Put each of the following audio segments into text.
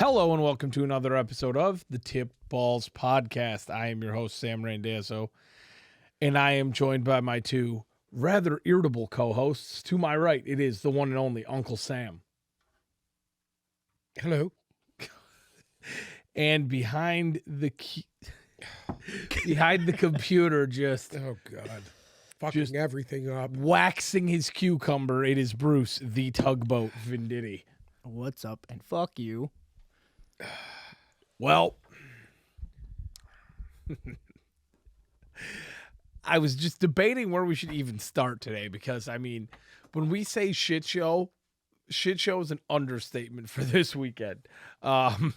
Hello and welcome to another episode of the Tip Balls Podcast. I am your host, Sam Randazzo, and I am joined by my two rather irritable co-hosts. To my right, it is the one and only Uncle Sam. Hello. And behind the computer, just Oh, God. Fucking everything up. waxing his cucumber, it is Bruce, the tugboat Venditti. What's up? And fuck you. Well, I was just debating where we should even start today because, I mean, when we say shit show is an understatement for this weekend. Pretty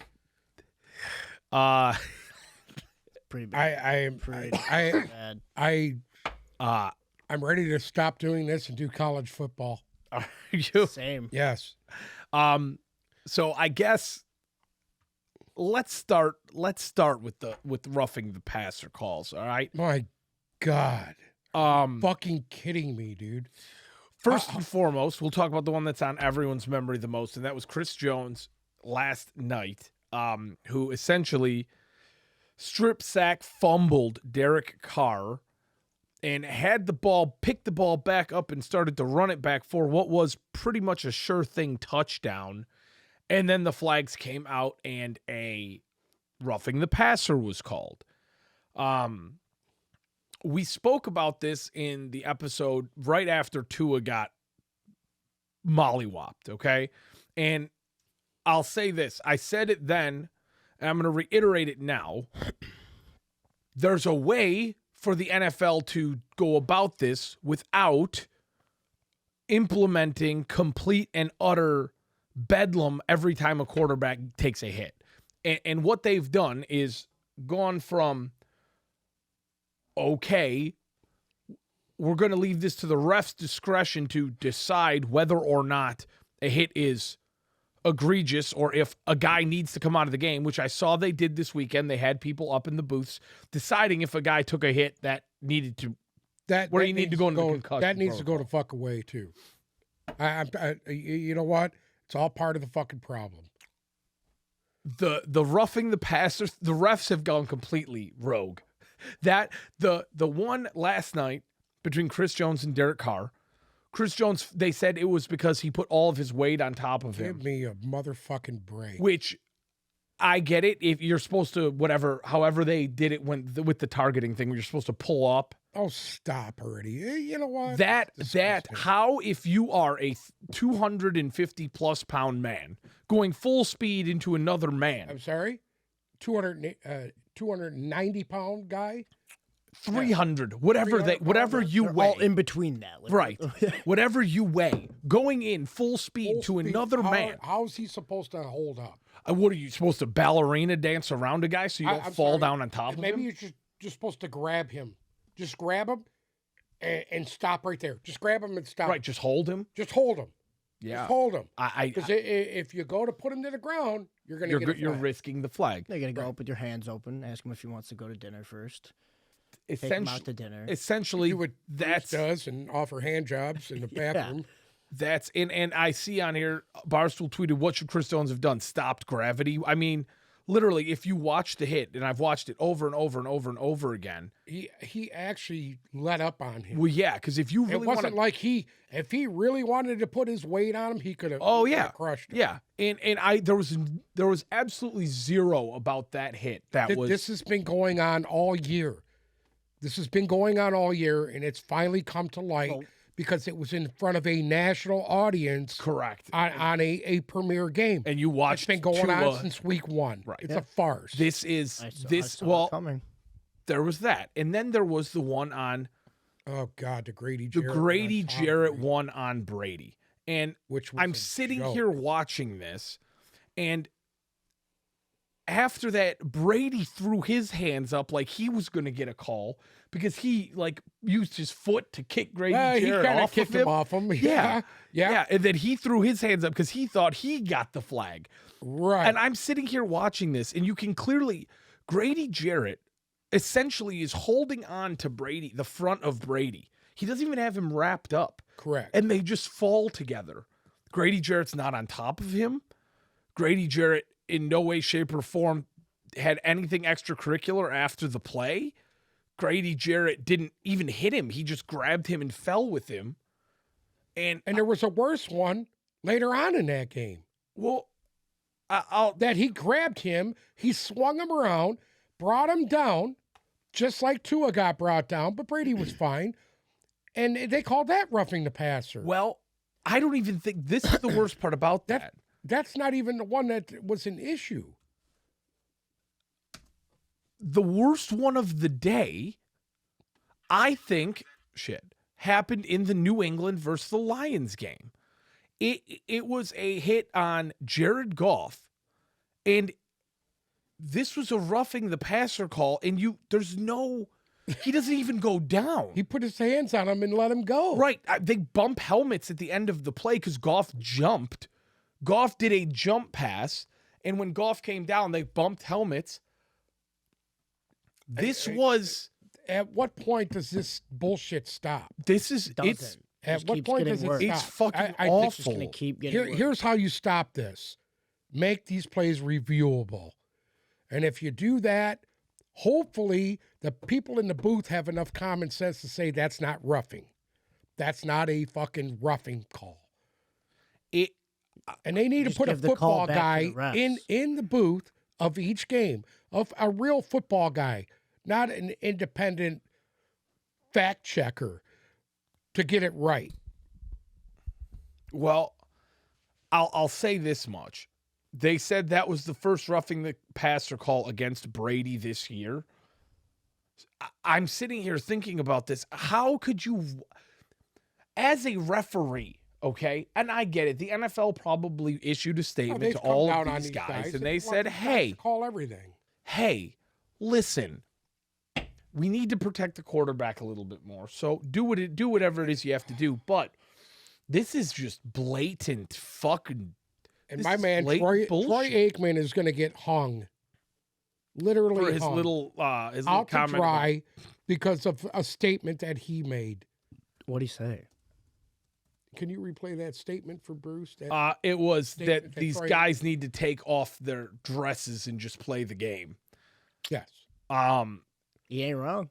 bad. I am Pretty bad. I'm ready to stop doing this and do college football. Are you? Same. Yes. So I guess let's start with roughing the passer calls, all right? My God. Fucking kidding me, dude. First and foremost, we'll talk about the one that's on everyone's memory the most, and that was Chris Jones last night, who essentially strip sack fumbled Derek Carr and had the ball, picked the ball back up and started to run it back for what was pretty much a sure thing touchdown. And then the flags came out and a roughing the passer was called. We spoke about this in the episode right after Tua got mollywopped, okay? And I'll say this. I said it then, and I'm going to reiterate it now. There's a way for the NFL to go about this without implementing complete and utter bedlam every time a quarterback takes a hit. And what they've done is gone from, okay, we're going to leave this to the ref's discretion to decide whether or not a hit is egregious or if a guy needs to come out of the game, which I saw they did this weekend. They had people up in the booths deciding if a guy took a hit that needed to, where you need to go into the concussion That needs to go protocol. the fuck away, too. You know what? It's all part of the fucking problem. The roughing the passers, the refs have gone completely rogue. That the one last night between Chris Jones and Derek Carr, Chris Jones, they said it was because he put all of his weight on top of him. Give me a motherfucking break. Which I get it. If you're supposed to, however they did it with the targeting thing, where you're supposed to pull up. Oh, stop already. You know what? That Disgusting. how, if you are a 250 plus pound man going full speed into another man, I'm sorry? 290 pound guy? 300, whatever you They're weigh. all in between that. Right. Whatever you weigh, going in full speed Full to speed. another man. How's he supposed to hold up? What are you supposed to ballerina dance around a guy so you don't I'm fall sorry. down on top of Maybe him? you're just supposed to grab him. Just grab him and stop right there. Just grab him and stop. Right, just hold him. Just hold him. Yeah. Just hold him. I Because if you go to put him to the ground, you're going to get a you're flag. risking the flag. They're going to go up with your hands open, ask him if he wants to go to dinner first. Take him out to dinner. Essentially, Do what that's Bruce does and offer hand jobs in the bathroom. that's and I see on here Barstool tweeted, "What should Chris Jones have done? Stopped gravity." I mean, literally, if you watch the hit, and I've watched it over and over and over and over again. He actually let up on him. Well, yeah, because if you It really wasn't want like if he really wanted to put his weight on him, he could have. Oh yeah, crushed him. yeah, and there was absolutely zero about that hit. This has been going on all year. This has been going on all year, and it's finally come to light because it was in front of a national audience. Correct. On a premier game. And you watched It's been going Tua. on since week one. Right. It's a farce. This is I saw well. it coming. There was that, and then there was the one on Oh, God, the Grady the Jarrett. Grady one on Tom Jarrett Brady, one on Brady, and which was I'm a sitting joke. here watching this, and after that, Brady threw his hands up like he was going to get a call because he used his foot to kick Grady He Jarrett kind of off kicked of him. him off him. Yeah. Yeah. And then he threw his hands up because he thought he got the flag. Right. And I'm sitting here watching this, and you can clearly, Grady Jarrett essentially is holding on to Brady, the front of Brady. He doesn't even have him wrapped up. Correct. And they just fall together. Grady Jarrett's not on top of him. Grady Jarrett in no way, shape, or form had anything extracurricular after the play. Grady Jarrett didn't even hit him. He just grabbed him and fell with him. And there was a worse one later on in that game. Well, that he grabbed him, he swung him around, brought him down, just like Tua got brought down, but Brady was fine. And they called that roughing the passer. Well, I don't even think this is the worst part about that. That's not even the one that was an issue. The worst one of the day, I think, happened in the New England versus the Lions game. It was a hit on Jared Goff, and this was a roughing the passer call, and he doesn't even go down. He put his hands on him and let him go. Right. They bump helmets at the end of the play because Goff jumped. Goff did a jump pass, and when Goff came down, they bumped helmets. At what point does this bullshit stop? At what point does it stop? It's fucking I awful. think it's gonna keep getting worse. Here's how you stop this. Make these plays reviewable. And if you do that, hopefully the people in the booth have enough common sense to say that's not roughing. That's not a fucking roughing call. And they need to put a football guy in the booth of each game, of a real football guy, not an independent fact checker, to get it right. Well, I'll say this much. They said that was the first roughing the passer call against Brady this year. I'm sitting here thinking about this. How could you, as a referee, okay, and I get it, the NFL probably issued a statement to all of these guys, and they said, hey, call everything. Hey, listen, we need to protect the quarterback a little bit more. So do whatever it is you have to do. But this is just blatant fucking. And my man Troy Aikman is going to get hung, literally for his hung, little out to dry because of a statement that he made. What'd he say? Can you replay that statement for Bruce? It was that these guys need to take off their dresses and just play the game. Yes. He ain't wrong.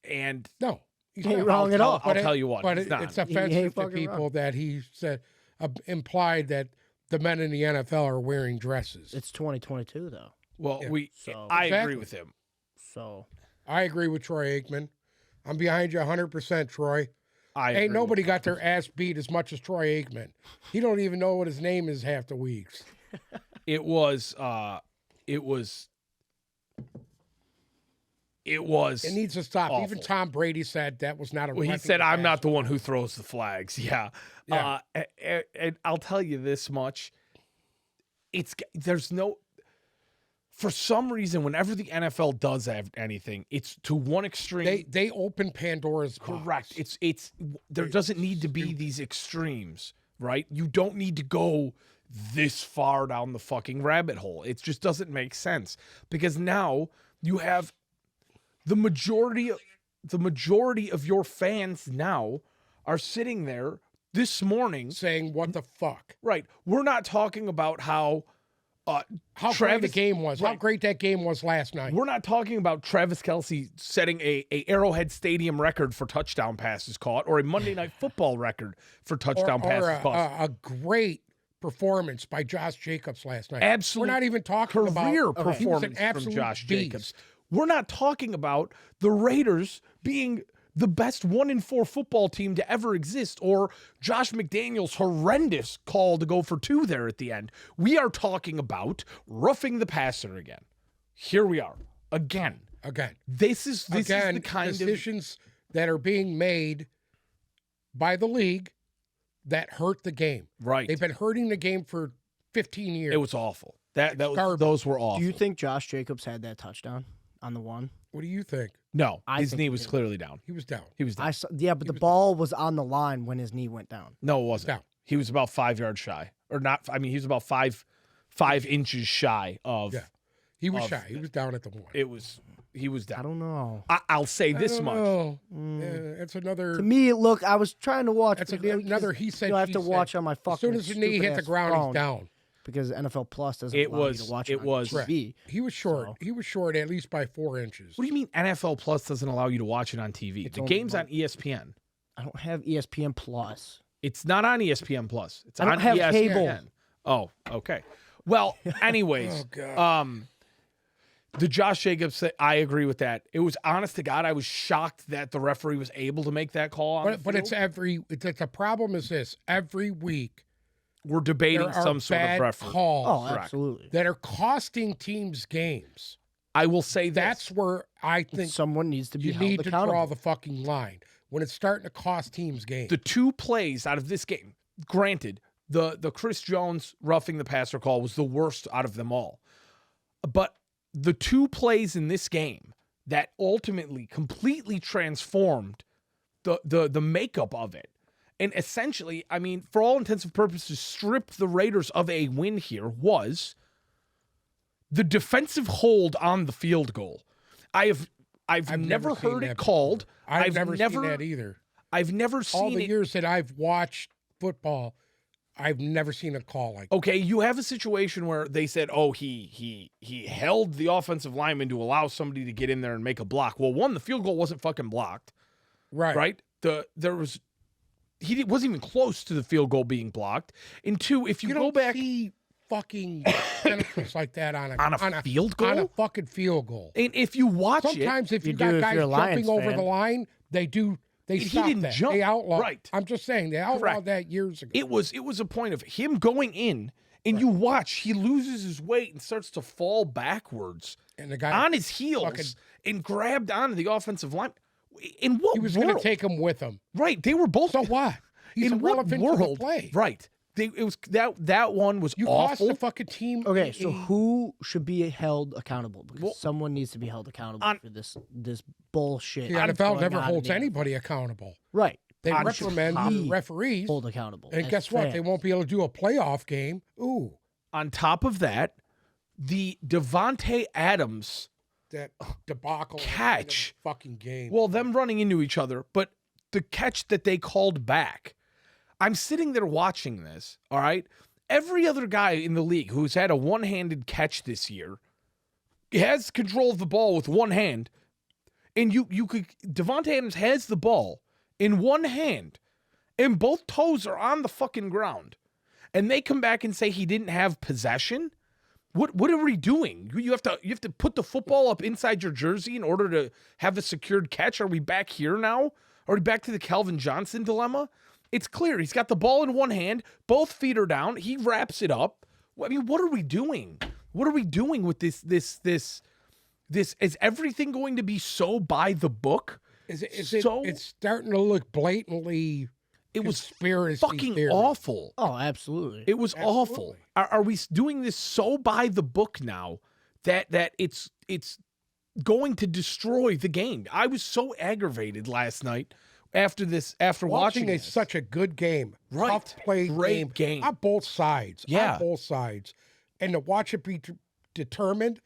And no, he ain't wrong at all. I'll tell you what. But it's offensive to people that he said implied that the men in the NFL are wearing dresses. It's 2022 though. Well, I agree with him. So I agree with Troy Aikman. I'm behind you 100%, Troy. Ain't nobody got their ass beat as much as Troy Aikman. He don't even know what his name is half the weeks. It was. It needs to stop. Awful. Even Tom Brady said that was not a. Well, he said, "I'm not the one who throws the flags." Yeah. And I'll tell you this much: for some reason, whenever the NFL does have anything, it's to one extreme. They open Pandora's box. Correct. There doesn't need to be these extremes, right? You don't need to go this far down the fucking rabbit hole. It just doesn't make sense because now you have the majority of your fans now are sitting there this morning saying, "What the fuck?" Right. We're not talking about how great the game was. Right. How great that game was last night. We're not talking about Travis Kelce setting a Arrowhead Stadium record for touchdown passes caught or a Monday Night Football record for touchdown passes caught. A great performance by Josh Jacobs last night. Absolutely. We're not even talking about career performance from Josh Jacobs. We're not talking about the Raiders being the best 1-4 football team to ever exist, or Josh McDaniels' horrendous call to go for 2 there at the end. We are talking about roughing the passer again. Here we are again. This is the kind of decisions that are being made by the league that hurt the game. Right. They've been hurting the game for 15 years. It was awful. Those were awful. Do you think Josh Jacobs had that touchdown on the one? What do you think? No, his knee was clearly down. He was down. But the ball was on the line when his knee went down. No, it wasn't. Down. He was about 5 yards shy, or not. I mean, he was about 5 inches shy of. Yeah, he was shy. He was down at the one. He was down. I don't know. I'll say this much. It's another. To me, look, I was trying to watch. That's another. He said. I have to watch on my fucking. As soon as his knee hit the ground, he's down. because NFL Plus doesn't It allow was- you to watch it it on was- TV. He was short. So- He was short at least by 4 inches. What do you mean NFL Plus doesn't allow you to watch it on TV? It's The only game's one- on ESPN. I don't have ESPN Plus. It's not on ESPN Plus. It's I don't on have ESPN. cable. Oh, okay. Well, anyways, Oh, God. the Josh Jacobs, I agree with that. It was, honest to God, I was shocked that the referee was able to make that call on the But it's field. the problem is this: every week We're debating there are some sort bad of referee. calls Oh, correct. absolutely. that are costing teams games. I will say That's where I think Someone needs to be you held need to accountable. draw the fucking line when it's starting to cost teams games. the 2 plays out of this game. Granted, the Chris Jones roughing the passer call was the worst out of them all. But the 2 plays in this game that ultimately completely transformed the makeup of it. And essentially, I mean, for all intents and purposes, strip the Raiders of a win here was the defensive hold on the field goal. I've never seen heard that it called. I've I've never never seen that either. I've never All seen the it. years that I've watched football, I've never seen a call like that. Okay, you have a situation where they said, "Oh, he held the offensive lineman to allow somebody to get in there and make a block." Well, one, the field goal wasn't fucking blocked, right? He wasn't even close to the field goal being blocked. And 2, if you, You go don't back see fucking penalties like that on on a field goal, on a fucking field goal. and if you watch Sometimes if You you do got if guys you're a Lions jumping over fan. the line, they He stop didn't that. jump, They outlaw. right. I'm just saying they outlawed Correct. that years ago. it was a point of him going in, and you watch, he loses his weight and starts to fall backwards and the guy on his heels fucking- and grabbed onto the offensive line. In what he was world? going to take him with him. Right, they were both. So what? He's in what irrelevant world? to the play. Right. It was that one was You cost awful. the fucking team. Okay, so who should be held accountable? Because Well, someone needs to be held accountable on- for this bullshit. The going NFL never on holds in the anybody accountable. Right. They On- reprimand He the referees, Hold accountable. and as guess what? They fans. won't be able to do a playoff game. Ooh, On top of that, the Devante Adams, that debacle Catch. in the fucking game. well, them running into each other, but the catch that they called back. I'm sitting there watching this, all right? Every other guy in the league who's had a one-handed catch this year has control of the ball with one hand. And you could Devante Adams has the ball in one hand, and both toes are on the fucking ground. And they come back and say he didn't have possession. What are we doing? You have to put the football up inside your jersey in order to have a secured catch. Are we back here now? Are we back to the Calvin Johnson dilemma? It's clear. He's got the ball in one hand, both feet are down. He wraps it up. I mean, what are we doing? What are we doing with this? Is everything going to be so by the book? It's starting to look blatantly. It was conspiracy fucking theory. awful. Oh, absolutely. It was awful. Are we doing this so by the book now that it's going to destroy the game? I was so aggravated last night after watching is this. such a good game. Right. Tough play Great game. on both sides. Yeah. On both sides. And to watch it be determined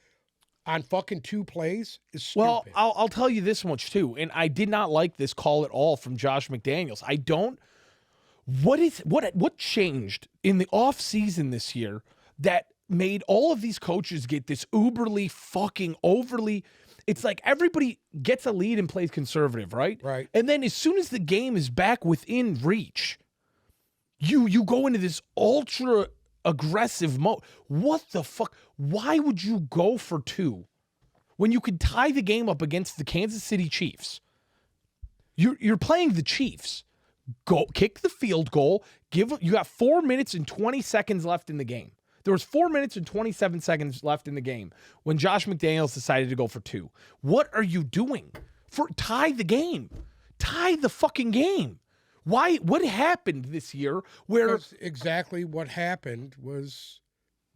on fucking 2 plays is stupid. Well, I'll tell you this much too, and I did not like this call at all from Josh McDaniels. I don't. What changed in the off season this year that made all of these coaches get this uberly fucking overly? It's like everybody gets a lead and plays conservative, right? Right. And then as soon as the game is back within reach, you go into this ultra aggressive mode. What the fuck? Why would you go for 2 when you could tie the game up against the Kansas City Chiefs? You're playing the Chiefs. Go kick the field goal. You got 4 minutes and 20 seconds left in the game. There was 4 minutes and 27 seconds left in the game when Josh McDaniels decided to go for 2. What are you doing? Tie the game. Tie the fucking game. Why? What happened this year where Because exactly what happened was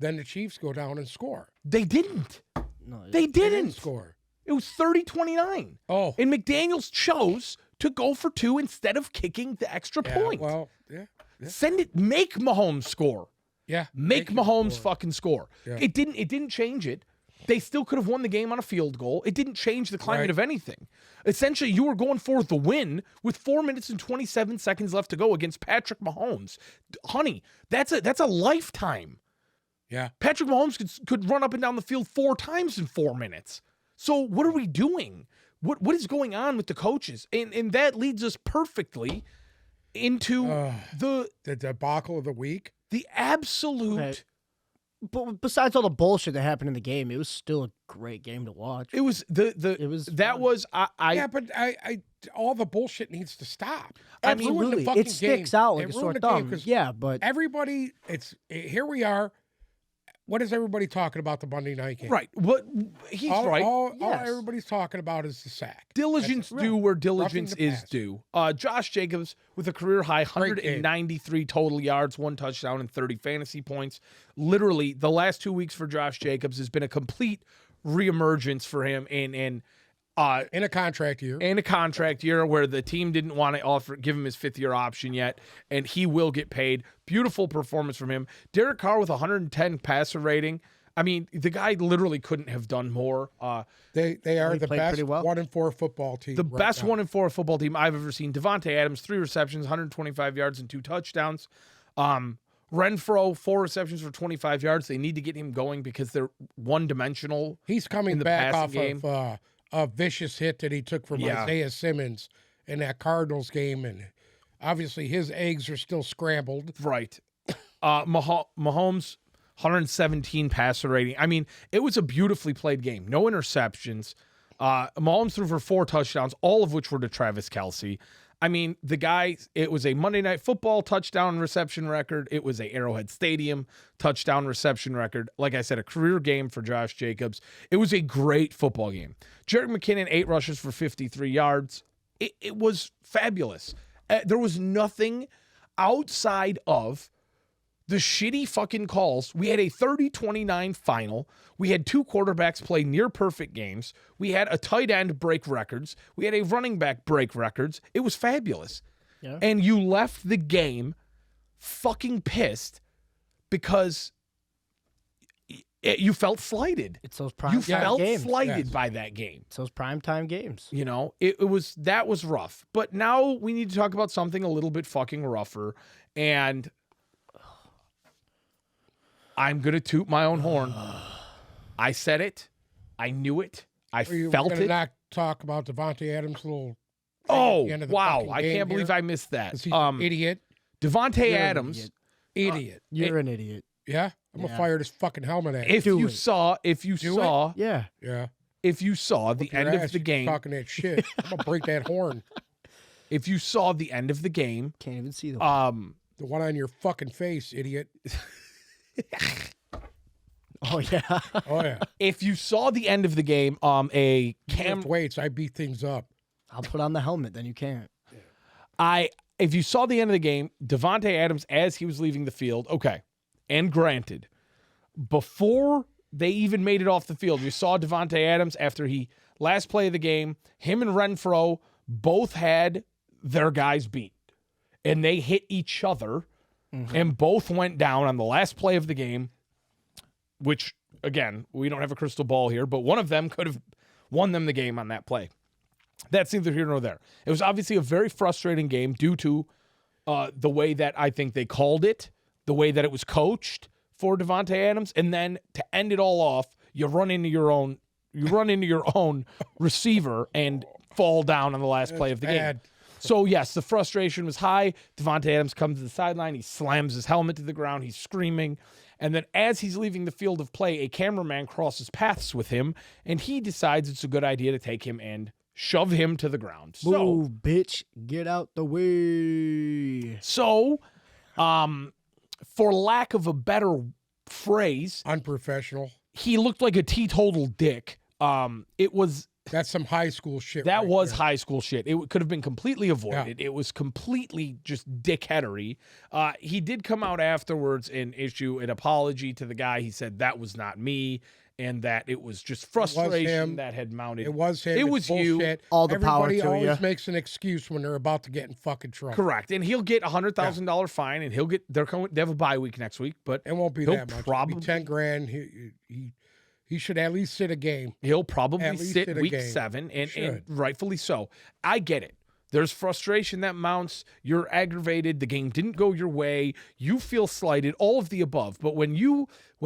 then the Chiefs go down and score. they didn't? No, They didn't. Score. It was 30-29. Oh. And McDaniels chose to go for 2 instead of kicking the extra Yeah, point. well, yeah. Send it. Make Mahomes score. Yeah. Make him Mahomes score. fucking score. Yeah. It didn't change it. They still could have won the game on a field goal. It didn't change the climate Right. of anything. Essentially, you were going for the win with 4 minutes and 27 seconds left to go against Patrick Mahomes. Honey, that's a lifetime. Yeah. Patrick Mahomes could run up and down the field 4 times in 4 minutes. So what are we doing? What is going on with the coaches? And that leads us perfectly into the debacle of the week. The absolute. Okay. But besides all the bullshit that happened in the game, it was still a great game to watch. It was Yeah, but I all the bullshit needs to stop. Absolutely, it sticks out like a sore thumb. Yeah, but everybody, here we are. What is everybody talking about the Monday night game? Right. What he's right. All everybody's talking about is the sack. Diligence due where diligence is due. Josh Jacobs with a career high 193 total yards, 1 touchdown, and 30 fantasy points. Literally, the last 2 weeks for Josh Jacobs has been a complete reemergence for him in a contract year. In a contract year where the team didn't want to give him his 5th-year option yet, and he will get paid. Beautiful performance from him. Derek Carr with 110 passer rating. I mean, the guy literally couldn't have done more. They are the best 1-4 football team. The best 1-4 football team I've ever seen. Devante Adams, 3 receptions, 125 yards, and 2 touchdowns. Renfro, 4 receptions for 25 yards. They need to get him going because they're one-dimensional. He's coming back off of a vicious hit that he took from Isaiah Simmons in that Cardinals game, and obviously his eggs are still scrambled. Right. Mahomes, 117 passer rating. I mean, it was a beautifully played game. No interceptions. Mahomes threw for 4 touchdowns, all of which were to Travis Kelce. I mean, the guy, it was a Monday Night Football touchdown reception record. It was a Arrowhead Stadium touchdown reception record. Like I said, a career game for Josh Jacobs. It was a great football game. Jerick McKinnon, 8 rushes for 53 yards. It was fabulous. There was nothing outside of the shitty fucking calls. We had a 30-29 final. We had 2 quarterbacks play near perfect games. We had a tight end break records. We had a running back break records. It was fabulous. Yeah. And you left the game fucking pissed because you felt slighted. It's those prime games. You felt slighted by that game. It's those primetime games. You know, that was rough. But now we need to talk about something a little bit fucking rougher. And I'm going to toot my own horn. I said it. I knew it. I felt it. Not talk about Devante Adams' little. Oh, wow. I can't believe I missed that. He's an idiot. Devante Adams. Idiot. You're an idiot. Yeah? I'm going to fire this fucking helmet at you. If you saw Yeah. If you saw the end of the game. Talking that shit. I'm going to break that horn. If you saw the end of the game. Can't even see the the one on your fucking face, idiot. Oh yeah. Oh yeah. If you saw the end of the game, weights, I beat things up. I'll put on the helmet, then you can't. If you saw the end of the game, Devante Adams as he was leaving the field, okay. And granted, before they even made it off the field, you saw Devante Adams after last play of the game, him and Renfro both had their guys beat. And they hit each other. Mm-hmm. And both went down on the last play of the game, which, again, we don't have a crystal ball here, but one of them could have won them the game on that play. That's neither here nor there. It was obviously a very frustrating game due to the way that I think they called it, the way that it was coached for Devante Adams, and then to end it all off, you run into your own receiver and fall down on the last play of the game. So, yes, the frustration was high. Devante Adams comes to the sideline. He slams his helmet to the ground. He's screaming. And then as he's leaving the field of play, a cameraman crosses paths with him, and he decides it's a good idea to take him and shove him to the ground. Move, bitch. Get out the way. So, for lack of a better phrase. Unprofessional. He looked like a teetotal dick. That's some high school shit. That was high school shit. It could have been completely avoided. Yeah. It was completely just dickheadery. He did come out afterwards and issue an apology to the guy. He said that was not me and that it was just frustration that had mounted. It was him. It was bullshit. You. All the Everybody power to you. always makes an excuse when they're about to get in fucking trouble. Correct. And he'll get $100,000 fine, and they have a bye week next week, but it won't be that much. Probably $10,000. He should at least sit a game. He'll probably sit week 7, and rightfully so. I get it. There's frustration that mounts. You're aggravated. The game didn't go your way. You feel slighted, all of the above. But when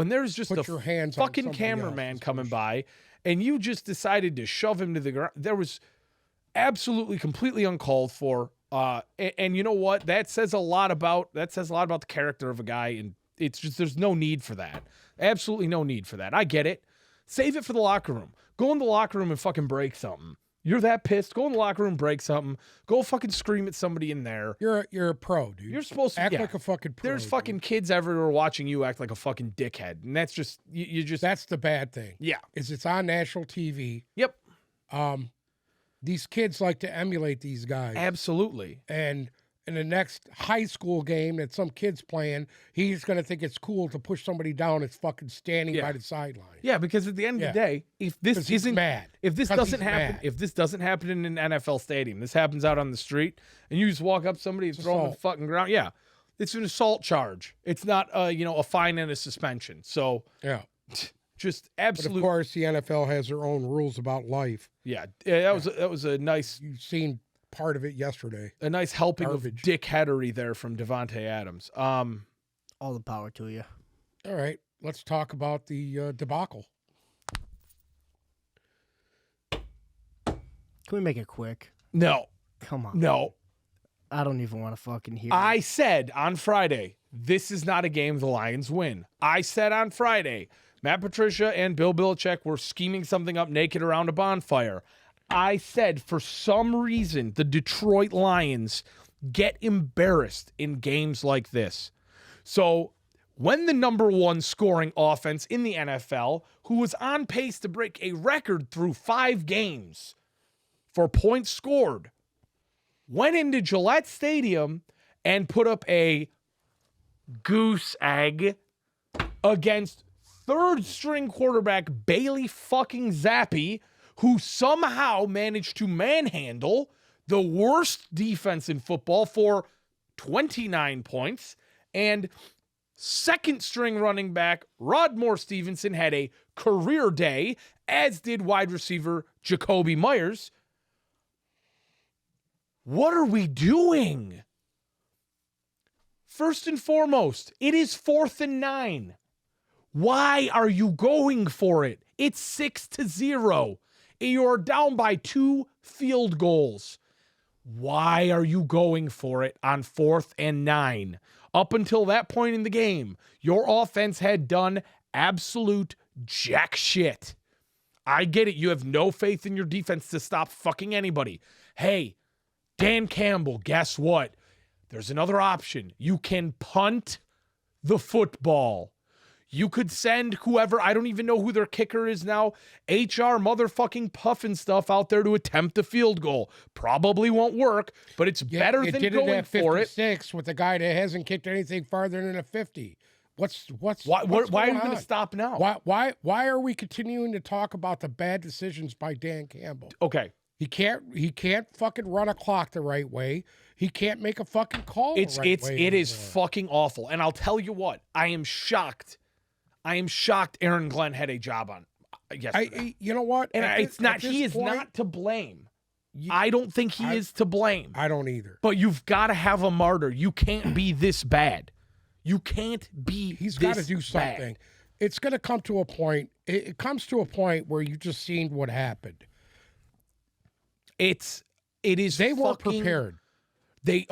there's just Put a your hands on fucking somebody cameraman else's coming bullshit. by and you just decided to shove him to the ground, there was absolutely completely uncalled for. And you know what? That says a lot about the character of a guy, and it's just there's no need for that. Absolutely no need for that. I get it. Save it for the locker room. Go in the locker room and fucking break something. You're that pissed. Go in the locker room, break something. Go fucking scream at somebody in there. You're a pro, dude. You're supposed to act like a fucking pro. There's fucking kids everywhere watching you act like a fucking dickhead, and that's just you just That's the bad thing. yeah. Is it's on national TV. Yep. These kids like to emulate these guys. Absolutely. And in the next high school game that some kid's playing, he's going to think it's cool to push somebody down that's fucking standing Yeah. by the sideline. Yeah, because at the end of the day, if this 'Cause he's isn't mad. if this 'Cause doesn't he's happen, mad. if this doesn't happen in an NFL stadium, this happens out on the street, and you just walk up to somebody and throw them to the assault. fucking ground. Yeah, it's an assault charge. It's not a fine and a suspension. So Yeah. just But of absolute. course, the NFL has their own rules about life. Yeah, that was a nice You've seen part of it yesterday. helping Garbage. of dickheadery there from Devante Adams. All the power to you. All right, let's talk about the debacle. Can we make it quick? No, Come on. no. I don't even want to fucking hear it. I said on Friday, this is not a game the Lions win. I said on Friday, Matt Patricia and Bill Belichick were scheming something up naked around a bonfire. I said for some reason the Detroit Lions get embarrassed in games like this. So when the number one scoring offense in the NFL, who was on pace to break a record through 5 games for points scored, went into Gillette Stadium and put up a goose egg against third-string quarterback Bailey fucking Zappi, who somehow managed to manhandle the worst defense in football for 29 points, and second-string running back Rodmore Stevenson had a career day, as did wide receiver Jacoby Myers. What are we doing? First and foremost, it is 4th and 9. Why are you going for it? It's 6-0. You're down by 2 field goals. Why are you going for it on 4th and 9? Up until that point in the game, your offense had done absolute jack shit. I get it. You have no faith in your defense to stop fucking anybody. Hey, Dan Campbell, guess what? There's another option. You can punt the football. You could send whoever, I don't even know who their kicker is now, HR motherfucking puffin stuff out there to attempt the field goal. Probably won't work, but it's better it than did going it at for it. 56 with a guy that hasn't kicked anything farther than a 50. Why Why are we going going to on? stop now? Why are we continuing to talk about the bad decisions by Dan Campbell? Okay. He can't fucking run a clock the right way. He can't make a fucking call the right way. It is anymore. fucking awful. And I'll tell you what, I am shocked Aaron Glenn had a job on yesterday. You know what? And At it's this- not, at this he is point, not to blame. I don't think he is to blame. I don't either. But you've got to have a martyr. You can't be this bad. You can't be He's got to do something. It's going to come to a point. It comes to a point where you just seen what happened. It is They weren't fucking- prepared. They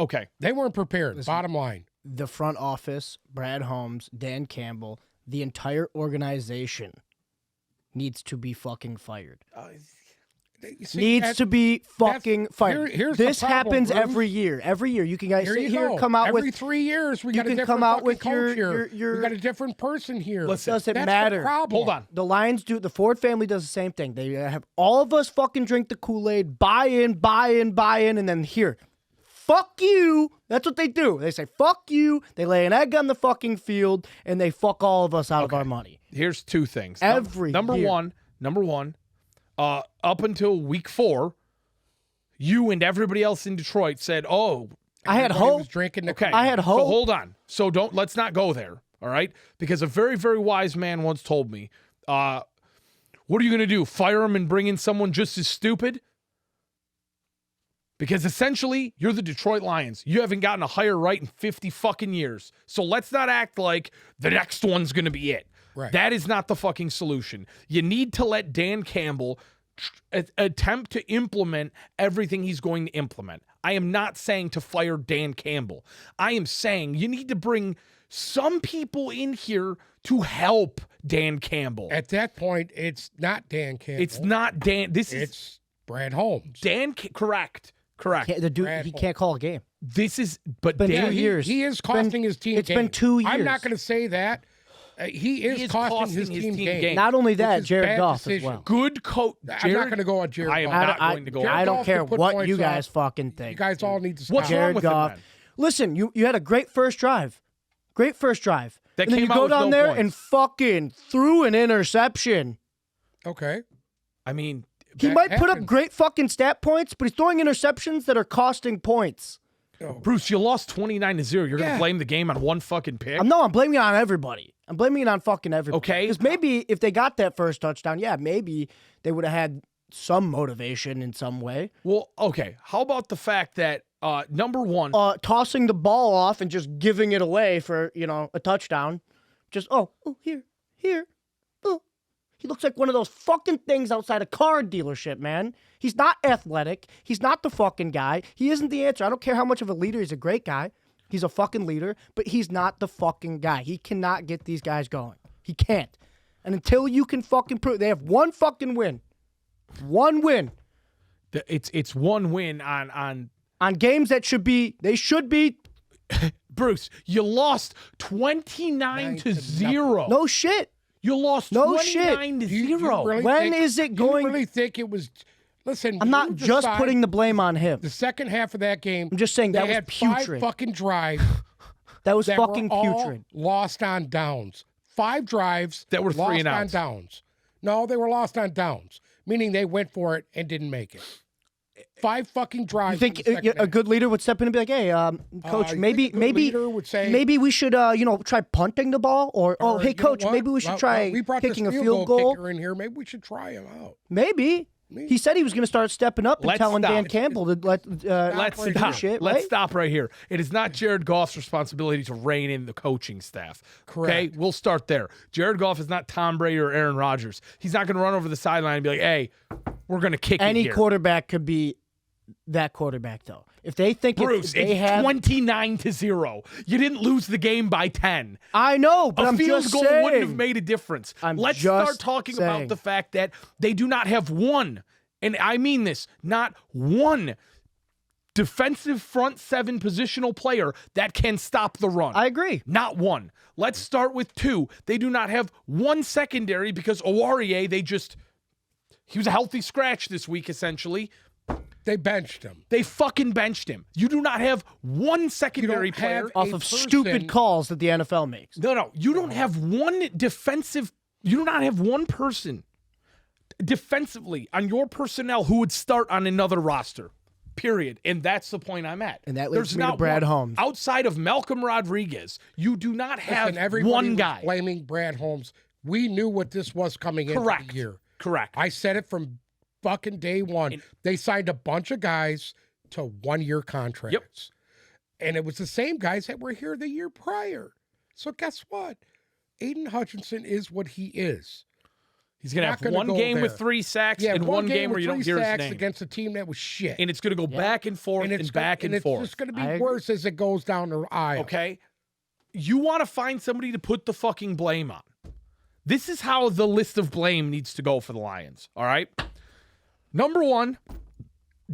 weren't prepared. Listen. Bottom line. The front office, Brad Holmes, Dan Campbell, the entire organization needs to be fucking fired. See, Needs to be fucking fired. here's the This problem, happens Bruce. every year. Every year, you can guys Here sit you here, go. come out Every with 3 years, we you got a can different come out fucking with coach your- here. We got a different person here. Listen, doesn't That's matter. The problem. Hold on. The Lions do. The Ford family does the same thing. They have all of us fucking drink the Kool-Aid, buy in, and then here, fuck you. That's what they do. They say fuck you. They lay an egg on the fucking field, and they fuck all of us out of our money. Here's 2 things. Every number year. one, up until week 4, you and everybody else in Detroit said, "Oh, I had Everybody hope. was drinking the okay." I had So hope. hold on. So let's not go there. All right, because a very, very wise man once told me, "What are you going to do? Fire him and bring in someone just as stupid?" Because essentially, you're the Detroit Lions. You haven't gotten a hire right in 50 fucking years. So let's not act like the next one's going to be it. Right. That is not the fucking solution. You need to let Dan Campbell attempt to implement everything he's going to implement. I am not saying to fire Dan Campbell. I am saying you need to bring some people in here to help Dan Campbell. At that point, it's not Dan Campbell. It's not Dan. It's Brad Holmes. Correct. The dude, Brad he Holmes. can't call a game. This is, but Been Dan, 2 years. He is costing his team It's games. been 2 years. I'm not going to say that. He is costing his team games. Not only which that, is Jared bad Goff as decision. well. good coach. I'm not going to go on Jared I am Goff. not going to go. Jared I don't Goff care can put what points you guys up. fucking think. You guys all need to stop. What's wrong Jared with him Goff. then? Listen, you had a great first drive. Great first drive. That and then came you out go with down no there points. and fucking threw an interception. Okay. I mean, He That might put up happens. great fucking stat points, but he's throwing interceptions that are costing points. Bruce, you lost 29-0. You're going to Yeah. blame the game on one fucking pick? I'm blaming it on everybody. I'm blaming it on fucking everybody. Okay. Because maybe if they got that first touchdown, yeah, maybe they would have had some motivation in some way. Well, okay. How about the fact that, number one, Tossing the ball off and just giving it away for, a touchdown. Just, here. Oh. He looks like one of those fucking things outside a car dealership, man. He's not athletic. He's not the fucking guy. He isn't the answer. I don't care how much of a leader. He's a great guy. He's a fucking leader, but he's not the fucking guy. He cannot get these guys going. He can't. And until you can fucking prove, they have one fucking win. One win. it's one win on Games that should be Bruce, you lost 29-0. no shit. You lost No shit. 29-0. When is it going- You really think it was? Listen, I'm not just putting the blame on him. the second half of that game. I'm just saying they that was had putrid. 5 fucking drives That was that fucking were all putrid. lost on downs. 5 drives That were lost 3 and on outs. downs. No, they were lost on downs, meaning they went for it and didn't make it. 5 fucking drives. You think in the second a half. good leader would step in and be like, "Hey, coach, you maybe think a good leader would say, maybe we should try punting the ball, or or, hey, you know coach, what? maybe we should Well, try we brought kicking this a field goal." kicker in here. Maybe we should try him out. Maybe. He said he was going to start stepping up and Let's telling stop. Dan Campbell to let Let's do stop. shit, Let's right? stop right here. It is not Jared Goff's responsibility to rein in the coaching staff. Correct. Okay, we'll start there. Jared Goff is not Tom Brady or Aaron Rodgers. He's not going to run over the sideline and be like, "Hey, we're going to kick Any it here." quarterback could be that quarterback, though. If they think Bruce, they it's have, 29-0. You didn't lose the game by 10. I know, but A I'm field just goal saying. wouldn't have made a difference. Let's just start talking about saying. the fact that they do not have one, and I mean this, not one defensive front 7 positional player that can stop the run. I agree. Not one. Let's start with 2. They do not have one secondary because Owarie, he was a healthy scratch this week, essentially. They benched him. They fucking benched him. You do not have one secondary You don't player. have Off a of person- stupid calls that the NFL makes. No. You don't have one defensive. You do not have one person defensively on your personnel who would start on another roster. Period. And that's the point I'm at. And that There's leads me to not Brad one. Holmes. Outside of Malcolm Rodriguez, you do not have Listen, everybody one was guy. blaming Brad Holmes. We knew what this was coming into Correct. the year. Correct. I said it from fucking day one. They signed a bunch of guys to 1-year contracts. And it was the same guys that were here the year prior. So guess what? Aiden Hutchinson is what he is. He's going to not have gonna one go game there. with 3 sacks Yeah, and one game with where you don't 3 hear his sacks name. against a team that was shit. And it's going to go back and forth and back and forth. It's just going to I be agree. worse as it goes down the aisle. Okay? You want to find somebody to put the fucking blame on. This is how the list of blame needs to go for the Lions, all right? Number 1,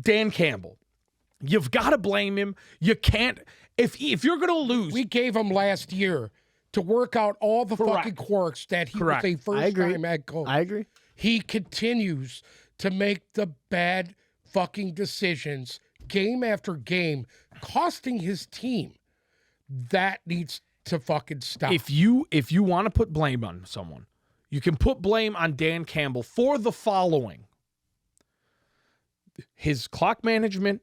Dan Campbell. You've got to blame him. You can't if you're going to lose. We gave him last year to work out all the Correct. fucking quirks that he Correct. was a first-time head coach. I agree. He continues to make the bad fucking decisions game after game, costing his team. That needs to fucking stop. If you want to put blame on someone, you can put blame on Dan Campbell for the following: his clock management,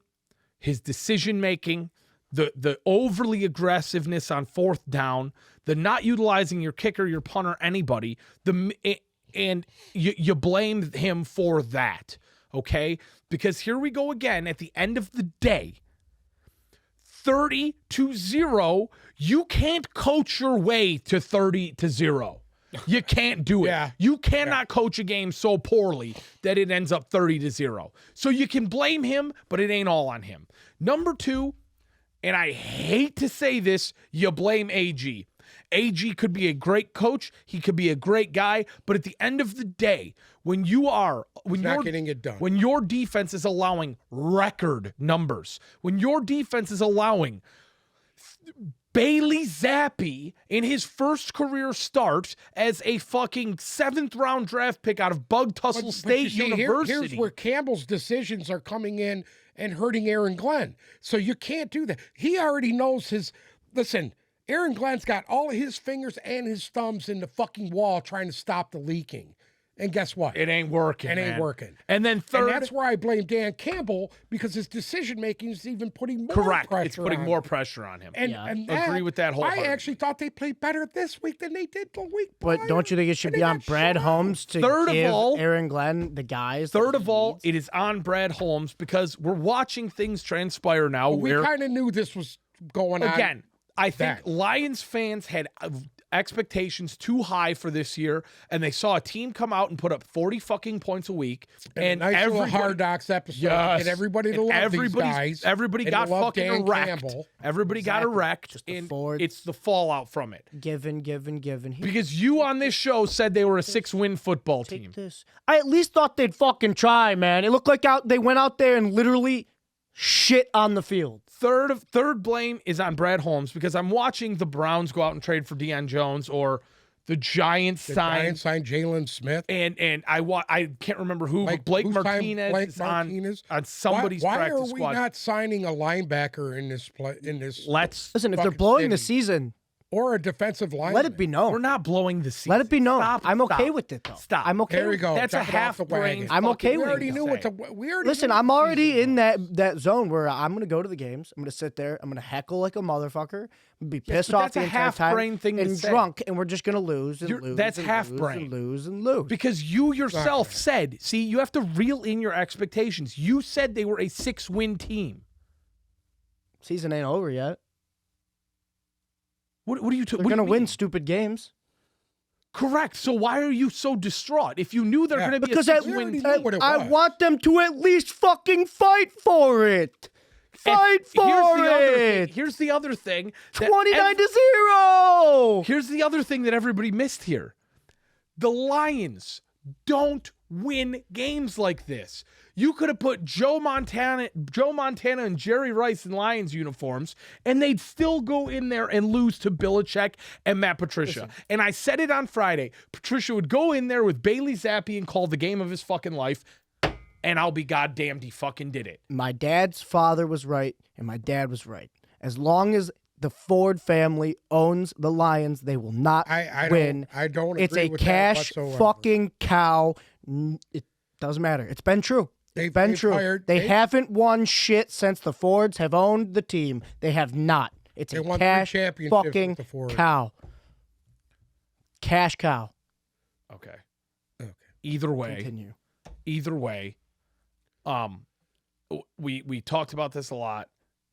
his decision making, the overly aggressiveness on 4th down, the not utilizing your kicker, your punter, anybody, and you blame him for that. okay? Because here we go again at the end of the day. 30-0, you can't coach your way to 30-0. You can't do it. Yeah. You cannot coach a game so poorly that it ends up 30-0. So you can blame him, but it ain't all on him. Number 2, and I hate to say this, you blame AG. AG could be a great coach. He could be a great guy. But at the end of the day, when you're not getting it done, when your defense is allowing record numbers, when your defense is allowing Bailey Zappi in his first career start as a fucking 7th-round draft pick out of Bug Tussle State University. Here's where Campbell's decisions are coming in and hurting Aaron Glenn. So you can't do that. He already knows his... Listen, Aaron Glenn's got all of his fingers and his thumbs in the fucking wall trying to stop the leaking. And guess what? It ain't working. It ain't working. And then third, and that's where I blame Dan Campbell, because his decision-making is even putting more correct. pressure It's putting on more him. pressure on him. And, Yeah. and Agree with that I wholeheartedly. actually thought they played better this week than they did the week But prior. don't you think it should And be they on got Brad shut out. Holmes to Third of give all- Aaron Glenn the guys? Third that of he all, needs? it is on Brad Holmes because we're watching things transpire now We where, kind of knew this was going on. again, I think then. Lions fans had expectations too high for this year, and they saw a team come out and put up 40 fucking points a week. And a nice little Hard Knocks episode. Yes. And everybody to And love these everybody's- guys. Everybody and got to love fucking Dan wrecked. Campbell. Everybody got Exactly. wrecked, Just the and forward. it's the fallout from it. Given. Because you on this show said they were a 6-win football team. Take this. I at least thought they'd fucking try, man. It looked like they went out there and literally shit on the field. Third blame is on Brad Holmes because I'm watching the Browns go out and trade for Deion Jones, or the Giants The sign. Giants signed Jalen Smith. And I can't remember who, but Blake who's signed Martinez Blake is Martinez? on somebody's why practice are we squad. not signing a linebacker in this play? Let's. Listen, if they're Fucking blowing the city. season, Or a defensive lineman? let it be known. We're not blowing the season. Let it be known. Stop, I'm okay stop, with it, though. Stop. I'm okay There we with go. it. That's a Jumping off the half-brain. wagon. I'm okay We with already it. knew what we already Listen, knew I'm what the already season in was. that zone where I'm going to go to the games. I'm going to sit there. I'm going to heckle like a motherfucker. I'm going to be pissed but off that's the a entire time half-brain thing to and say. drunk, and we're just going to lose and lose. That's and half-brain. lose and lose. Because you yourself said, see, you have to reel in your expectations. You said they were a 6-win team. Season ain't over yet. What are you? They're what do going to you win mean? stupid games. Correct. So why are you so distraught? If you knew they're Yeah. going to be Because a I, 6-win already team, knew what it I was. want them to at least fucking fight for it. Fight for it. Here's the other thing. that 29-0. Here's the other thing that everybody missed here. The Lions don't win games like this. You could have put Joe Montana and Jerry Rice in Lions uniforms, and they'd still go in there and lose to Belichick and Matt Patricia. And I said it on Friday. Patricia would go in there with Bailey Zappi and call the game of his fucking life, and I'll be goddamned he fucking did it. My dad's father was right, and my dad was right. As long as the Ford family owns the Lions, they will not win. I don't It's agree a with cash that whatsoever. fucking cow. It doesn't matter. It's been true. It's been true. They haven't won shit since the Fords have owned the team. They have not. It's They a won 3 cash championships with fucking the Fords. cow. Cash cow. Okay. Okay. Either way, Continue. we talked about this a lot.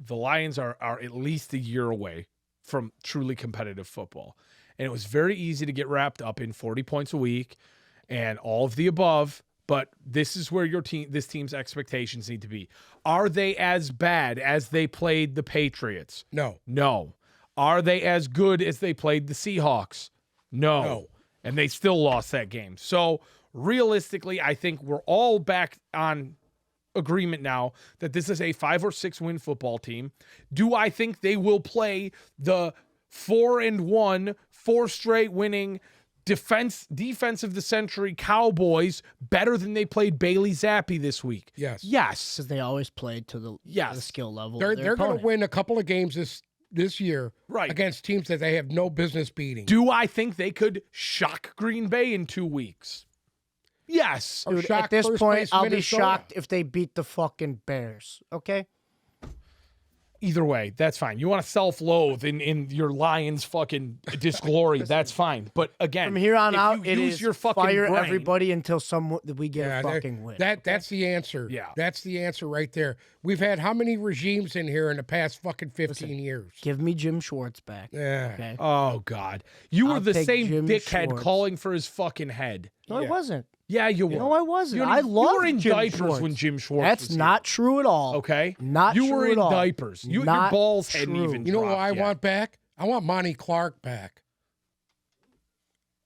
The Lions are at least a year away from truly competitive football. And it was very easy to get wrapped up in 40 points a week and all of the above. But this is where this team's expectations need to be. Are they as bad as they played the Patriots? No. No. Are they as good as they played the Seahawks? No. And they still lost that game. So realistically, I think we're all back on agreement now that this is a 5 or 6 win football team. Do I think they will play the 4-1, 4 straight winning defense of the century Cowboys better than they played Bailey Zappi this week? Yes. Yes. Because they always played to the skill level. They're of their going to opponent. win a couple of games this year Right. against teams that they have no business beating. Do I think they could shock Green Bay in 2 weeks? Yes. Or Dude, shock at this first point, place I'll be Minnesota. shocked if they beat the fucking Bears. Okay? Either way, that's fine. You want to self-loathe in your Lions fucking disglory, that's fine. But again, From here on if out, you it use is your fucking fire brain, everybody until we get a fucking win. That's the answer. Yeah. That's the answer right there. We've had how many regimes in here in the past fucking 15 years? Give me Jim Schwartz back. Yeah. Okay. Oh God, you were I'll the take same Jim dickhead Schwartz. calling for his fucking head. No, I wasn't. Yeah, you were. No, I wasn't. You I love You were in Jim diapers Schwartz. when Jim Schwartz That's was not true at all. here. Okay? Not you true were at in all. diapers. Your Not balls hadn't true. even You know what dropped I yet. want back? I want Monty Clark back.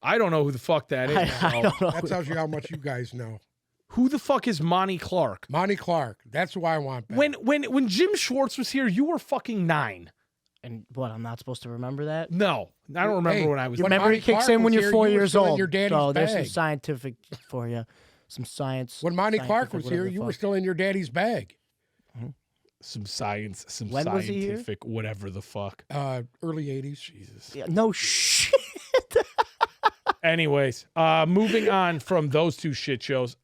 I don't know who the fuck that is. I don't know. That tells you how much you guys know. Who the fuck is Monty Clark? Monty Clark. That's who I want back. When Jim Schwartz was here, you were fucking 9. And what? I'm not supposed to remember that. No, I don't remember Hey, when I was. when Memory Monty kicks Clark in when was you're here, 4 you were years still in old. your daddy's So there's some bag. scientific for you. Some science. When Monty Clark was scientific, here, whatever the you were fuck. still in your daddy's bag. Some science, some When was he here? scientific, whatever the fuck. Early 80s. Jesus. Yeah, no shit. Anyways, moving on from those two shit shows.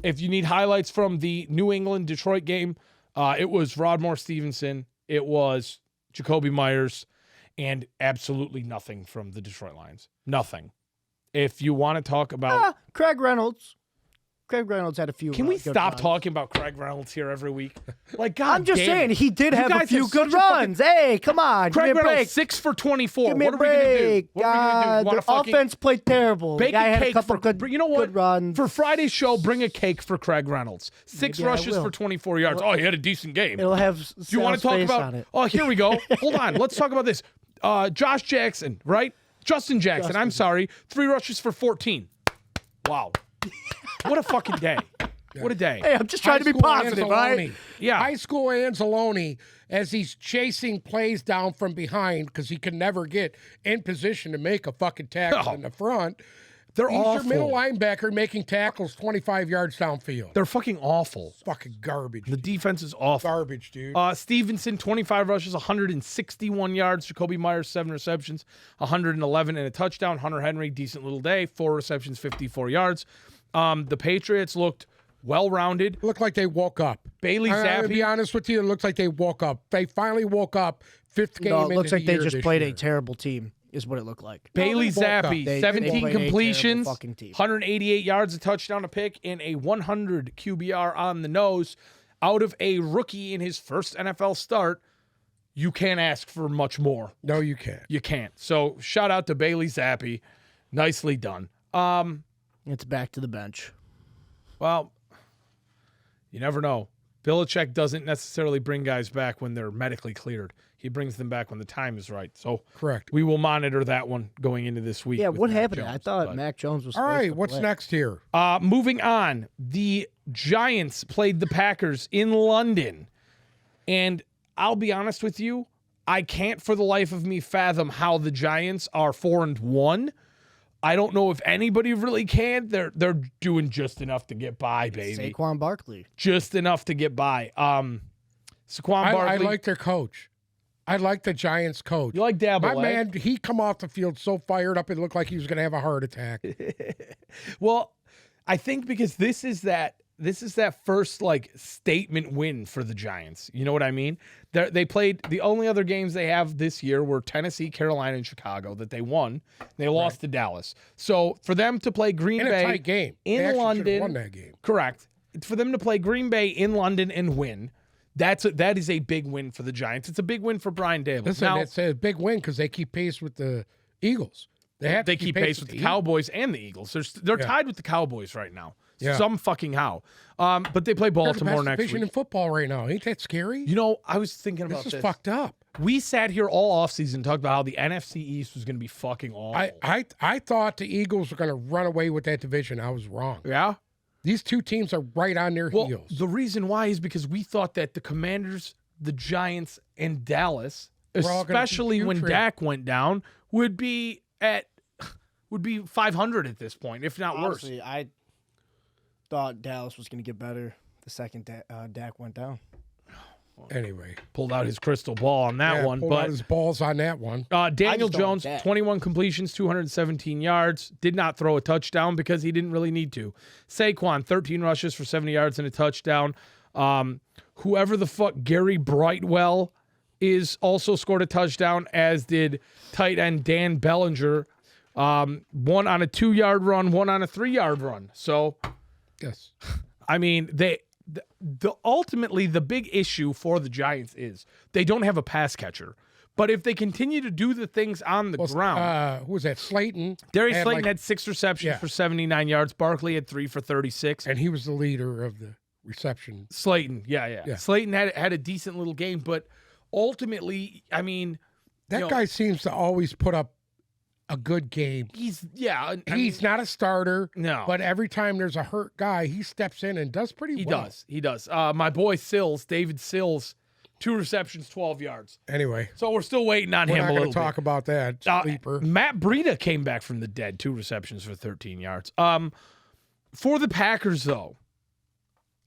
If you need highlights from the New England Detroit game, it was Rodmore Stevenson, it was Jacoby Myers, and absolutely nothing from the Detroit Lions. Nothing. If you want to talk about, Craig Reynolds. Craig Reynolds had a few. can we good stop runs. talking about Craig Reynolds here every week? Like, God, I'm just damn saying it. he did You have a guys few have good such a fucking- runs. Hey, come on, Craig give me a Reynolds break. 6 for 24. Give me What a are we gonna do? break. What are we gonna do? God, Want the to fucking offense played terrible. The bake guy a had a cake couple for good, you know what? good runs. For Friday's show, bring a cake for Craig Reynolds. 6 Maybe I rushes will. for 24 yards. Oh, he had a decent game. It'll have. Do you want to talk about? on it. Oh, here we go. Hold on. Let's talk about this. Josh Jackson, right? Justin Jackson. I'm sorry. 3 rushes for 14. Wow. What a fucking day. What a day. Hey, I'm just trying to be High school positive, right? Anzalone. Yeah. High school Anzalone, as he's chasing plays down from behind because he can never get in position to make a fucking tackle No. in the front. They're He's awful. your middle linebacker making tackles 25 yards downfield. They're fucking awful. Fucking garbage. The defense is awful. Garbage, dude. Stevenson, 25 rushes, 161 yards. Jacoby Myers, 7 receptions, 111 and a touchdown. Hunter Henry, decent little day, 4 receptions, 54 yards. The Patriots looked well-rounded. Looked like they woke up. Bailey I'm gonna be Zappi. honest with you, it looks like they woke up. They finally woke up. 5th game No, it into looks the like they year just this played year. a terrible team. Is what it looked like. Bailey they woke up. Zappi, They 17 played a terrible completions, fucking team. 188 yards, a touchdown, a pick, and a 100 QBR on the nose. Out of a rookie in his first NFL start, you can't ask for much more. No, you can't. You can't. So shout out to Bailey Zappi. Nicely done. It's back to the bench. Well, you never know. Belichick doesn't necessarily bring guys back when they're medically cleared. He brings them back when the time is right. So Correct. we will monitor that one going into this week. Yeah, with what Mac happened? I Jones, thought but- Mac Jones was. All supposed right, to what's play. next here? Moving on, the Giants played the Packers in London. And I'll be honest with you, I can't for the life of me fathom how the Giants are 4-1. I don't know if anybody really can. They're doing just enough to get by, baby. Saquon Barkley. Just enough to get by. Saquon I Barkley. like their coach. I like the Giants coach. You like Dabble, My man, he come off the field so fired up, it looked like he was going to have a heart attack. Well, I think because this is that first like statement win for the Giants. You know what I mean? They played the only other games they have this year were Tennessee, Carolina, and Chicago that they won. They lost to Dallas. So for them to play Green In Bay a tight game. They in actually should have London, won that game. correct? For them to play Green Bay in London and win, that is a big win for the Giants. It's a big win for Brian Daboll. Listen, Now, it's a big win because they keep pace with the Eagles. They have they to keep pace with the Cowboys and the Eagles. They're tied with the Cowboys right now. Yeah. Some fucking how. But they play Baltimore next division week. in football right now. Ain't that scary? You know, I was thinking about This this. is fucked up. We sat here all offseason and talked about how the NFC East was going to be fucking awful. I thought the Eagles were going to run away with that division. I was wrong. Yeah? These two teams are right on their Well, heels. the reason why is because we thought that the Commanders, the Giants, and Dallas, We're all gonna be especially when putrid. Dak went down, would be 500 at this point, if not worse. Honestly, I thought Dallas was going to get better the second Dak went down. Anyway, Pulled out his crystal ball on that one. pulled out But his balls on that one. Daniel don't like Jones, that. 21 completions, 217 yards. Did not throw a touchdown because he didn't really need to. Saquon, 13 rushes for 70 yards and a touchdown. Whoever the fuck Gary Brightwell is also scored a touchdown, as did tight end Dan Bellinger. One on a 2-yard run, one on a 3-yard run. So, Yes. I mean, ultimately the big issue for the Giants is they don't have a pass catcher. But if they continue to do the things on the ground, Who was that? Slayton. Darius Slayton had 6 receptions for 79 yards. Barkley had 3 for 36. And he was the leader of the reception. Slayton, yeah. Slayton had a decent little game, but ultimately, I mean, That guy seems to always put up a good game. he's Not a starter. No. But every time there's a hurt guy, he steps in and does pretty well. He does. My boy David Sills, 2 receptions, 12 yards. Anyway. So we're still waiting on We're him not a going little to talk bit. about that. Sleeper. Matt Breida came back from the dead, 2 receptions for 13 yards. For the Packers, though,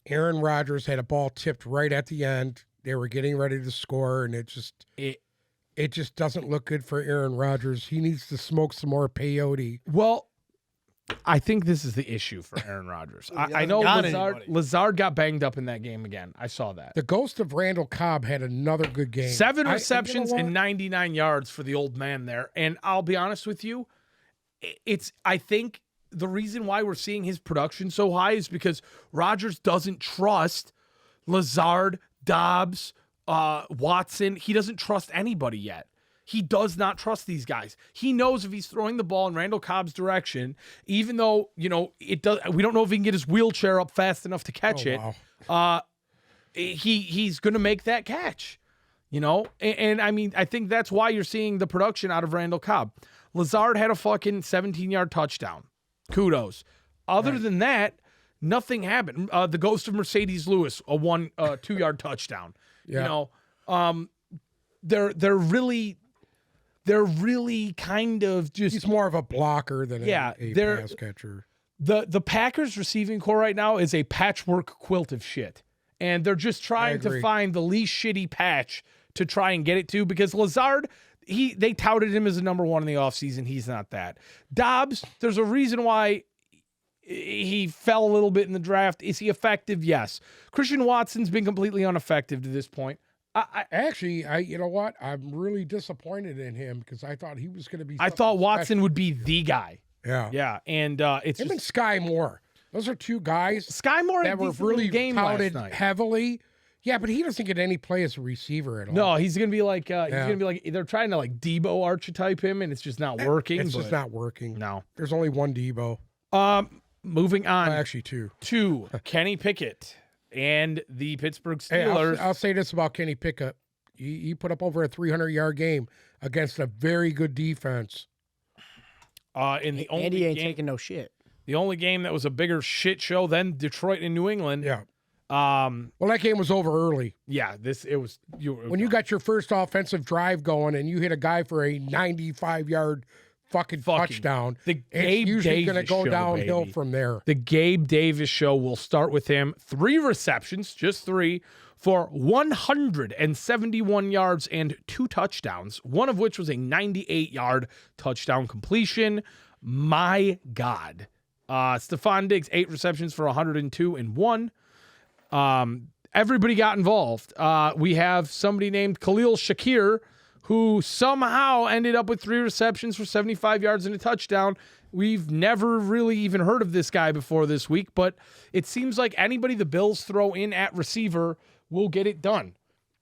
Aaron Rodgers had a ball tipped right at the end. They were getting ready to score, and it just doesn't look good for Aaron Rodgers. He needs to smoke some more peyote. well, I think this is the issue for Aaron Rodgers. I know got anybody. Lazard got banged up in that game again. I saw that. The ghost of Randall Cobb had another good game. 7 you know receptions what? and 99 yards for the old man there. And I'll be honest with you, I think the reason why we're seeing his production so high is because Rodgers doesn't trust Lazard, Dobbs, Watson. He doesn't trust anybody yet. He does not trust these guys. He knows if he's throwing the ball in Randall Cobb's direction, even though, we don't know if he can get his wheelchair up fast enough to catch it. Wow. He's going to make that catch, And I mean, I think that's why you're seeing the production out of Randall Cobb. Lazard had a fucking 17-yard touchdown. Kudos. Other than that, nothing happened. The ghost of Mercedes Lewis, a 2-yard touchdown. Yeah. They're really kind of just. He's more of a blocker than a they're- pass catcher. The Packers receiving core right now is a patchwork quilt of shit. And they're just trying to agree. find the least shitty patch to try and get it to, because Lazard, they touted him as a number 1 in the offseason. He's not that. Dobbs, there's a reason why he fell a little bit in the draft. Is he effective? Yes. Christian Watson's been completely ineffective to this point. Actually, you know what? I'm really disappointed in him because I thought he was going to be. I thought Watson would be the guy. Yeah. Yeah, and it's Him just and Sky Moore. Those are 2 guys Sky Moore had that a were decent really little game touted last night. heavily. Yeah, but he doesn't get any play as a receiver at all. No, he's gonna be like they're trying to like Debo archetype him, and it's just not working. It's just not working. No. There's only one Debo. Moving on Actually, 2. to Kenny Pickett and the Pittsburgh Hey, Steelers. I'll say this about Kenny Pickett. He put up over a 300-yard game against a very good defense. In the only Andy ain't game, taking no shit. the only game that was a bigger shit show than Detroit and New England. Yeah. Well, that game was over early. Yeah. When you got your first offensive drive going and you hit a guy for a 95-yard fucking touchdown, the it's Gabe usually going to Davis go show, downhill baby. from there. The Gabe Davis show will start with him. 3 receptions, just 3, for 171 yards and 2 touchdowns, one of which was a 98-yard touchdown completion. My God. Stephon Diggs, 8 receptions for 102 and 1. Everybody got involved. We have somebody named Khalil Shakir, who somehow ended up with 3 receptions for 75 yards and a touchdown. We've never really even heard of this guy before this week, but it seems like anybody the Bills throw in at receiver will get it done.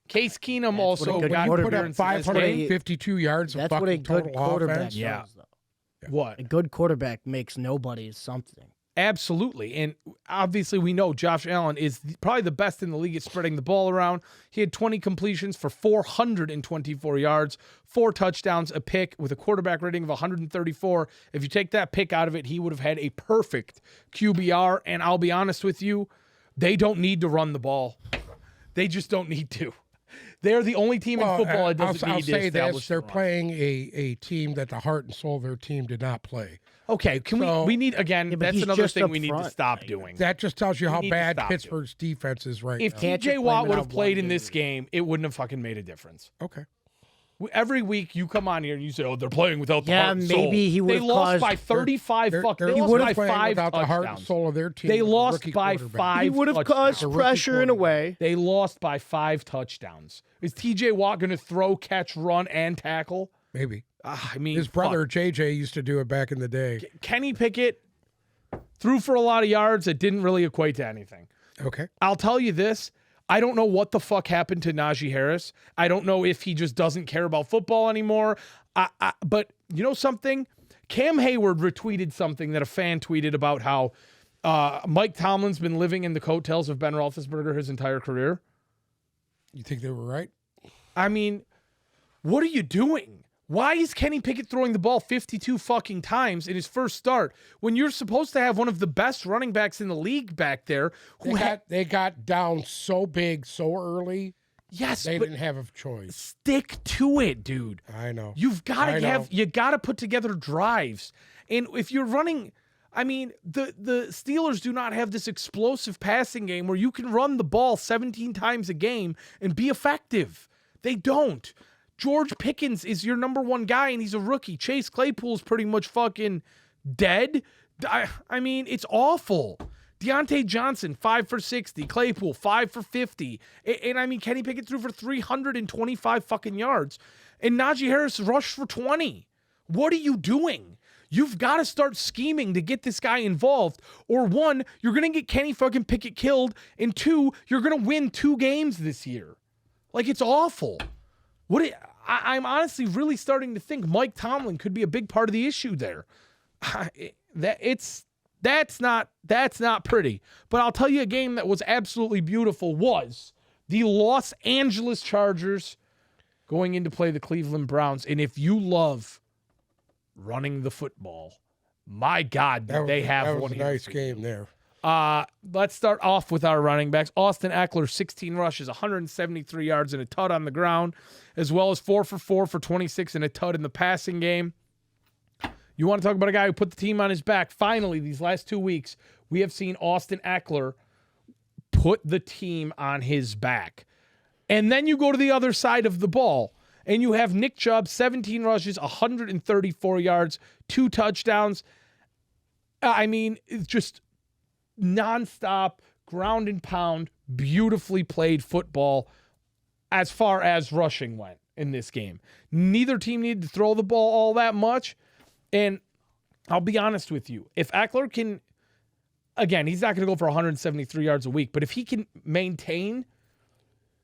Case Keenum also good got quarterback- Put up appearances this game. 552 yards of That's what a fucking good total quarterback offense. does, Yeah. though. What? A good quarterback makes nobody something. Absolutely. And obviously we know Josh Allen is probably the best in the league at spreading the ball around. He had 20 completions for 424 yards, 4 touchdowns, a pick with a quarterback rating of 134. If you take that pick out of it, he would have had a perfect QBR. And I'll be honest with you, they don't need to run the ball. They just don't need to. They're the only team in football that doesn't I'll need to say establish this: they're the run. playing a team that the heart and soul of their team did not play. Okay, can we need, again, but that's he's another just thing up we need to front. stop doing. That just tells you how need to bad stop Pittsburgh's defense is right If now. Can't TJ you Watt blame it would have on played one in this dude? game, it wouldn't have fucking made a difference. Okay. Every week you come on here and you say, "Oh, they're playing without the heart and soul." maybe he They would've lost caused- by 35. They're They lost by playing 5 without the heart and touchdowns. soul of their team. They with a lost rookie by quarterback. 5. He would have caused rookie pressure in a way. They lost by 5 touchdowns. Is TJ Watt going to throw, catch, run, and tackle? Maybe. I mean, His brother JJ used to do it back in the day. Kenny Pickett threw for a lot of yards. It didn't really equate to anything. Okay. I'll tell you this. I don't know what the fuck happened to Najee Harris. I don't know if he just doesn't care about football anymore. But you know something? Cam Hayward retweeted something that a fan tweeted about how Mike Tomlin's been living in the coattails of Ben Roethlisberger his entire career. You think they were right? I mean, what are you doing? Why is Kenny Pickett throwing the ball 52 fucking times in his first start when you're supposed to have one of the best running backs in the league back there? They got down so big so early. Yes, They but didn't have a choice. stick to it, dude. I know. You've got I to know. you got to put together drives. And if you're running, I mean, the Steelers do not have this explosive passing game where you can run the ball 17 times a game and be effective. They don't. George Pickens is your number one guy, and he's a rookie. Chase Claypool's pretty much fucking dead. I mean, it's awful. Deontay Johnson, 5 for 60. Claypool, 5 for 50. And I mean, Kenny Pickett threw for 325 fucking yards. And Najee Harris rushed for 20. What are you doing? You've got to start scheming to get this guy involved. Or 1, you're going to get Kenny fucking Pickett killed. And 2, you're going to win 2 games this year. Like, it's awful. I'm honestly really starting to think Mike Tomlin could be a big part of the issue there. That's not pretty. But I'll tell you a game that was absolutely beautiful was the Los Angeles Chargers going in to play the Cleveland Browns. And if you love running the football, my God, they have one a here. nice game there. Let's start off with our running backs. Austin Eckler, 16 rushes, 173 yards and a tud on the ground, as well as 4 for 4 for 26 and a tud in the passing game. You want to talk about a guy who put the team on his back? Finally, these last 2 weeks, we have seen Austin Eckler put the team on his back. And then you go to the other side of the ball, and you have Nick Chubb, 17 rushes, 134 yards, 2 touchdowns. I mean, it's just nonstop, ground and pound, beautifully played football as far as rushing went in this game. Neither team needed to throw the ball all that much. And I'll be honest with you, if Ackler can, again, he's not going to go for 173 yards a week, but if he can maintain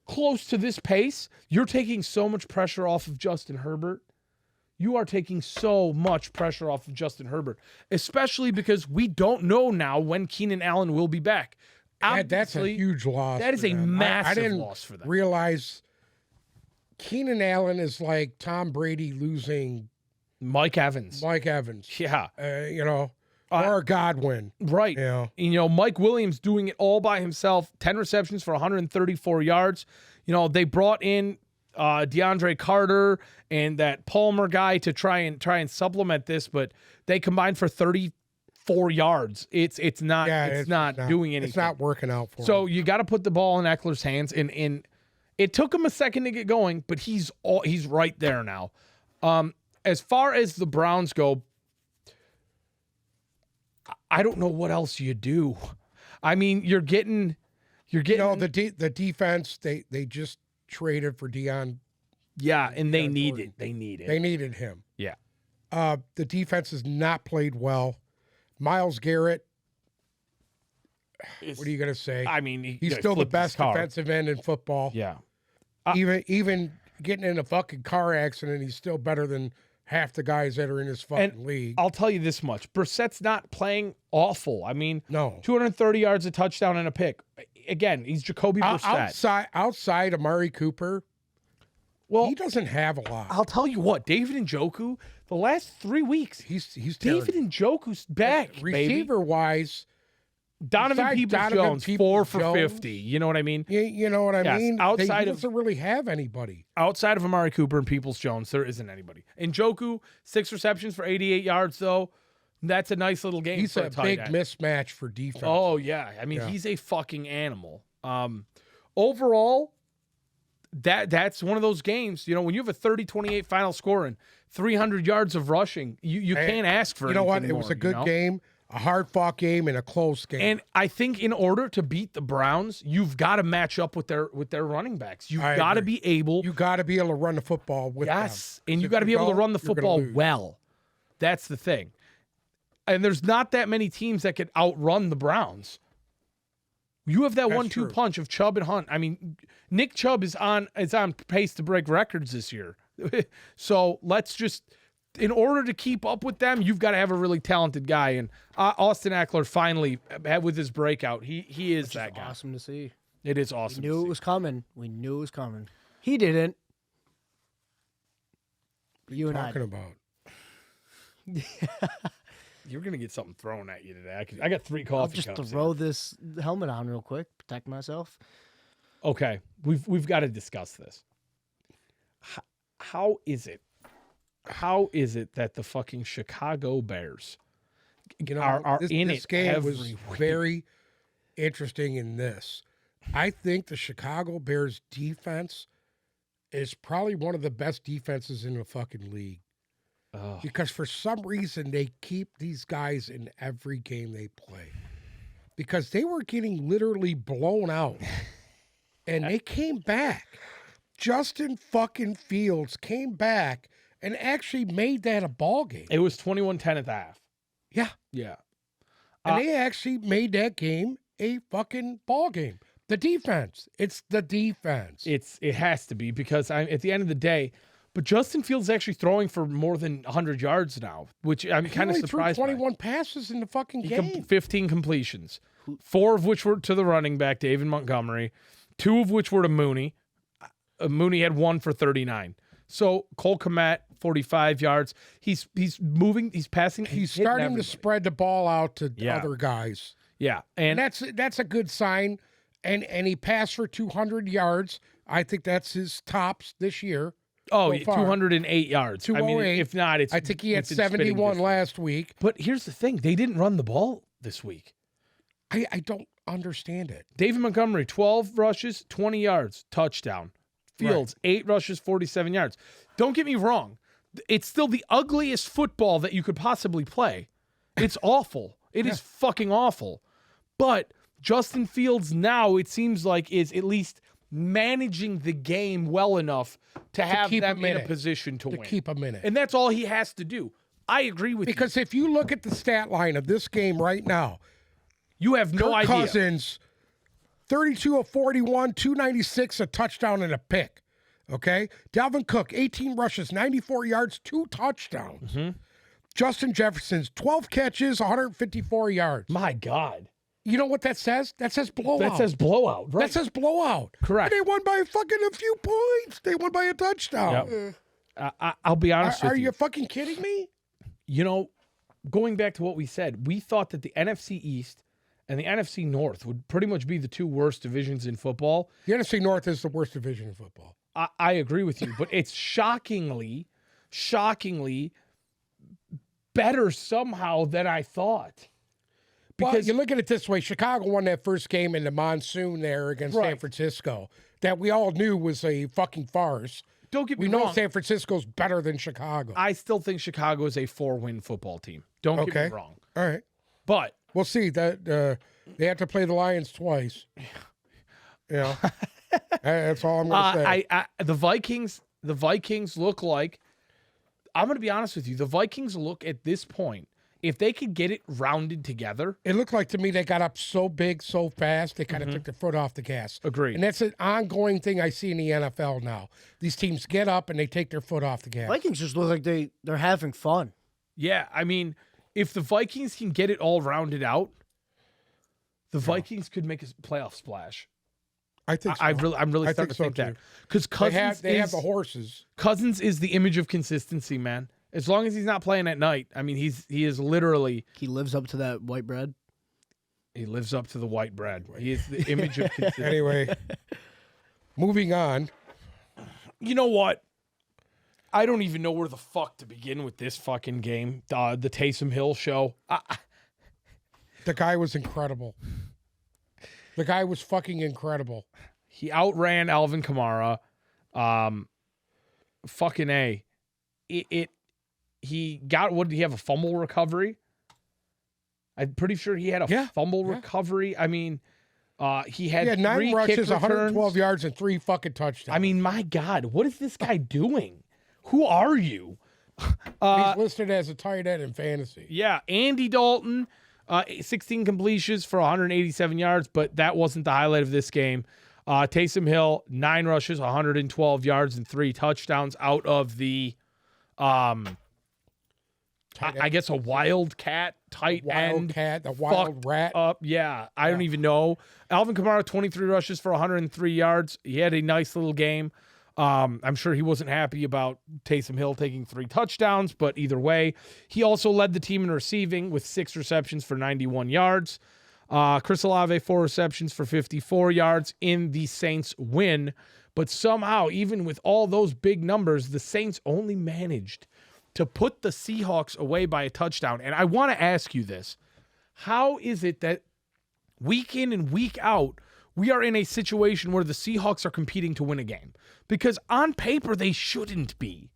close to this pace, you're taking so much pressure off of Justin Herbert. You are taking so much pressure off of Justin Herbert, especially because we don't know now when Keenan Allen will be back. That's a Obviously, huge loss. that is for a them. massive I didn't loss for them. realize Keenan Allen is like Tom Brady losing Mike Evans. Mike Evans. Yeah. Or Godwin. Right. Yeah. Mike Williams doing it all by himself, 10 receptions for 134 yards. They brought in DeAndre Carter and that Palmer guy to try and supplement this, but they combined for 34 yards. It's not doing anything. It's not working out for him. So you got to put the ball in Eckler's hands, and it took him a second to get going, but he's right there now. As far as the Browns go, I don't know what else you do. I mean, you're getting the defense. They just traded for Deion. Yeah, and they need Jordan. it. They need it. They needed him. Yeah. The defense has not played well. Myles Garrett. What are you going to say? I mean, He's still the best defensive end in football. Yeah. Even getting in a fucking car accident, he's still better than half the guys that are in his fucking league. I'll tell you this much. Brissett's not playing awful. I mean, no. 230 yards, a touchdown, and a pick. Again, he's Jacoby Brissett. Outside Amari Cooper, well, he doesn't have a lot. I'll tell you what, David Njoku, the last 3 weeks, he's David Njoku's back, receiver-wise. Donovan Peoples-Jones, 4 for 50. You know what I mean? You know what I mean? He doesn't really have anybody. Outside of Amari Cooper and Peoples-Jones, there isn't anybody. Njoku, 6 receptions for 88 yards, though. That's a nice little game. He's for a big mismatch for defense. Oh, yeah. I mean, he's a fucking animal. Overall, that's one of those games, when you have a 30-28 final score and 300 yards of rushing, you can't ask for anything what? It more, was a good game, a hard-fought game, and a close game. And I think in order to beat the Browns, you've got to match up with their running backs. You've got to be able. You got to be able to run the football with them. Yes, and you got to be able to run the football well. That's the thing. And there's not that many teams that could outrun the Browns. You have that 1-2 punch of Chubb and Hunt. I mean, Nick Chubb is on pace to break records this year. So let's just, in order to keep up with them, you've got to have a really talented guy. And Austin Ackler finally, with his breakout, he is that guy. Awesome to see. It is awesome. We knew it was coming. He didn't. You and I. Talking about. You're gonna get something thrown at you today. I got 3 coffee cups. I'll just throw this helmet on real quick, protect myself. Okay, we've got to discuss this. How is it that the fucking Chicago Bears are in this it game every was week? very interesting in this. I think the Chicago Bears defense is probably one of the best defenses in the fucking league. Oh. Because for some reason they keep these guys in every game they play. Because they were getting literally blown out. And they came back. Justin fucking Fields came back and actually made that a ball game. It was 21-10 at the half. Yeah. Yeah. And they actually made that game a fucking ball game. The defense. It's the defense. It has to be, because at the end of the day, but Justin Fields is actually throwing for more than 100 yards now, which I'm kind of surprised threw 21 by. passes in the fucking game. 15 completions, 4 of which were to the running back, David Montgomery, 2 of which were to Mooney. Mooney had 1 for 39. So Cole Kmet, 45 yards. He's moving. He's passing. He's starting to spread the ball out to other guys. Yeah, and that's a good sign. And he passed for 200 yards. I think that's his tops this year. Oh, 208 yards. 208. I mean, if not, I think he had 71 last week. But here's the thing. They didn't run the ball this week. I don't understand it. David Montgomery, 12 rushes, 20 yards, touchdown. Fields, 8 rushes, 47 yards. Don't get me wrong. It's still the ugliest football that you could possibly play. It's awful. It is fucking awful. But Justin Fields now, it seems like, is at least managing the game well enough to have them in a position to win. Keep a minute. And that's all he has to do. I agree with you. Because if you look at the stat line of this game right now, you have no idea. Cousins, 32 of 41, 296, a touchdown and a pick. Okay? Dalvin Cook, 18 rushes, 94 yards, 2 touchdowns. Mm-hmm. Justin Jefferson's 12 catches, 154 yards. My God. You know what that says? That says blowout. That says blowout, right? That says blowout. Correct. And they won by fucking a few points. They won by a touchdown. Yep. I'll be honest with you. Are you fucking kidding me? Going back to what we said, we thought that the NFC East and the NFC North would pretty much be the 2 worst divisions in football. The NFC North is the worst division in football. I agree with you, but it's shockingly better somehow than I thought. Because you look at it this way, Chicago won that first game in the monsoon there against San Francisco that we all knew was a fucking farce. Don't get me wrong. We know San Francisco's better than Chicago. I still think Chicago is a 4-win football team. Don't get me wrong. All right. But we'll see. That they have to play the Lions twice. That's all I'm going to say. The Vikings look like, I'm going to be honest with you, the Vikings look at this point, if they could get it rounded together. It looked like to me they got up so big, so fast, they kind of took their foot off the gas. Agreed. And that's an ongoing thing I see in the NFL now. These teams get up and they take their foot off the gas. Vikings just look like they're having fun. Yeah, I mean, if the Vikings can get it all rounded out, the Vikings could make a playoff splash. I think so. I'm really starting to think that. Because Cousins they have the horses. Cousins is the image of consistency, man. As long as he's not playing at night, I mean, he is literally. He lives up to that white bread. He lives up to the white bread. He is the image of consistency. Anyway, moving on. You know what? I don't even know where the fuck to begin with this fucking game. The Taysom Hill show. The guy was incredible. The guy was fucking incredible. He outran Alvin Kamara. Fucking A. He got, what did he have, a fumble recovery? I'm pretty sure he had a fumble recovery. I mean, he had 9 3 rushes, kick 112 returns. yards, and 3 fucking touchdowns. I mean, my God, what is this guy doing? Who are you? He's listed as a tight end in fantasy. Yeah, Andy Dalton, 16 completions for 187 yards, but that wasn't the highlight of this game. Taysom Hill, 9 rushes, 112 yards, and 3 touchdowns out of the, I guess, a wildcat tight end. Wildcat, the wild rat. Up, yeah, I don't even know. Alvin Kamara, 23 rushes for 103 yards. He had a nice little game. I'm sure he wasn't happy about Taysom Hill taking 3 touchdowns, but either way, he also led the team in receiving with 6 receptions for 91 yards. Chris Olave, 4 receptions for 54 yards in the Saints win. But somehow, even with all those big numbers, the Saints only managed to put the Seahawks away by a touchdown. And I want to ask you this. How is it that week in and week out, we are in a situation where the Seahawks are competing to win a game? Because on paper, they shouldn't be.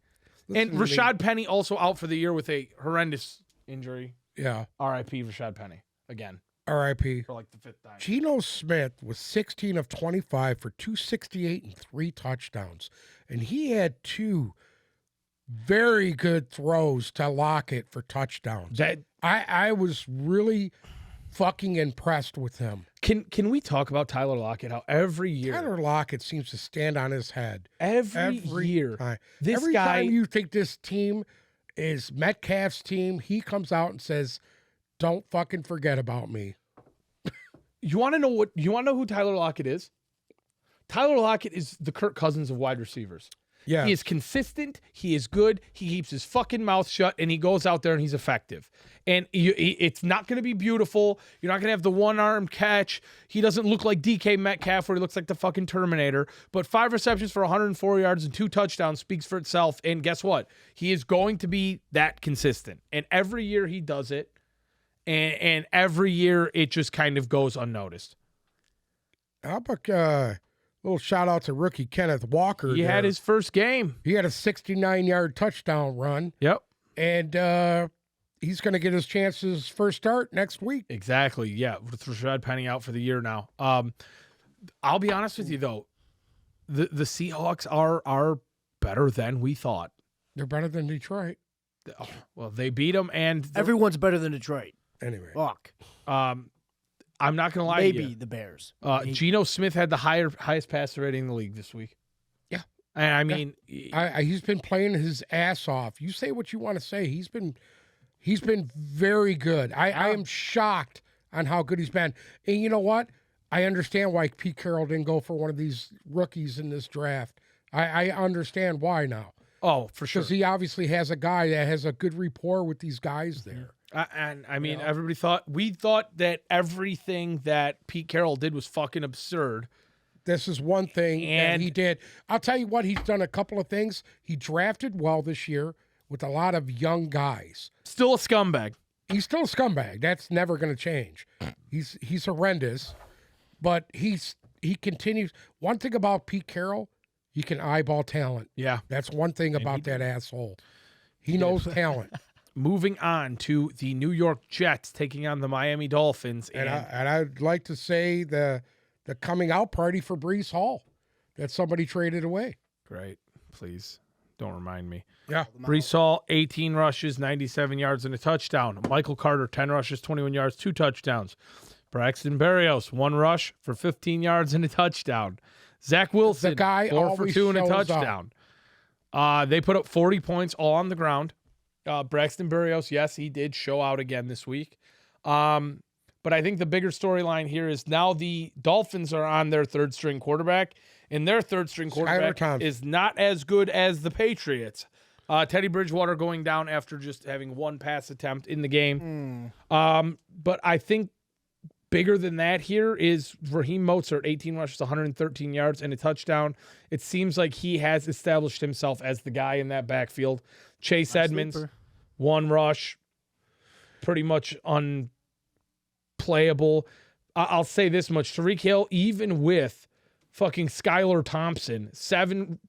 And Rashad Penny also out for the year with a horrendous injury. Yeah. R.I.P. Rashad Penny. Again. R.I.P. For like the 5th time. Geno Smith was 16 of 25 for 268 and 3 touchdowns. And he had 2 very good throws to Lockett for touchdowns. I was really fucking impressed with him. Can we talk about Tyler Lockett? How every year Tyler Lockett seems to stand on his head. Every year. Time. This every guy, time you think this team is Metcalf's team, he comes out and says, "Don't fucking forget about me." You want to know who Tyler Lockett is? Tyler Lockett is the Kirk Cousins of wide receivers. Yeah. He is consistent. He is good. He keeps his fucking mouth shut, and he goes out there and he's effective. And it's not going to be beautiful. You're not going to have the one-arm catch. He doesn't look like DK Metcalf where he looks like the fucking Terminator. But 5 receptions for 104 yards and 2 touchdowns speaks for itself. And guess what? He is going to be that consistent. And every year he does it. And every year it just kind of goes unnoticed. How about a little shout out to rookie Kenneth Walker? He had his first game. He had a 69-yard touchdown run. Yep. And he's going to get his chances first start next week. Exactly. Yeah. With Rashad Penny out for the year now. I'll be honest with you though. The Seahawks are better than we thought. They're better than Detroit. Well, they beat them, and Everyone's better than Detroit. Anyway. Fuck. I'm not gonna lie to Maybe you. the Bears. Geno Smith had the highest passer rating in the league this week. Yeah. And I mean, he's been playing his ass off. You say what you want to say. He's been very good. I am shocked on how good he's been. And you know what? I understand why Pete Carroll didn't go for one of these rookies in this draft. I understand why now. Oh, for sure. Because he obviously has a guy that has a good rapport with these guys there. And I mean, we thought that everything that Pete Carroll did was fucking absurd. This is one thing that he did. I'll tell you what, he's done a couple of things. He drafted well this year with a lot of young guys. Still a scumbag. He's still a scumbag. That's never going to change. He's horrendous, but he continues. One thing about Pete Carroll, he can eyeball talent. Yeah. That's one thing about that asshole. He knows talent. Moving on to the New York Jets taking on the Miami Dolphins. And I'd like to say the coming out party for Breece Hall that somebody traded away. Great. Please don't remind me. Yeah. Breece Hall, 18 rushes, 97 yards, and a touchdown. Michael Carter, 10 rushes, 21 yards, 2 touchdowns. Braxton Berrios, 1 rush for 15 yards and a touchdown. Zach Wilson, the guy 4 for 2 and a touchdown. They put up 40 points all on the ground. Braxton Berrios, yes, he did show out again this week. But I think the bigger storyline here is now the Dolphins are on their third-string quarterback, and their third-string quarterback is not as good as the Patriots. Teddy Bridgewater going down after just having 1 pass attempt in the game. But I think bigger than that here is Raheem Mostert, 18 rushes, 113 yards, and a touchdown. It seems like he has established himself as the guy in that backfield. Chase Edmonds, 1 rush, pretty much unplayable. I'll say this much. Tyreek Hill, even with fucking Skylar Thompson, 7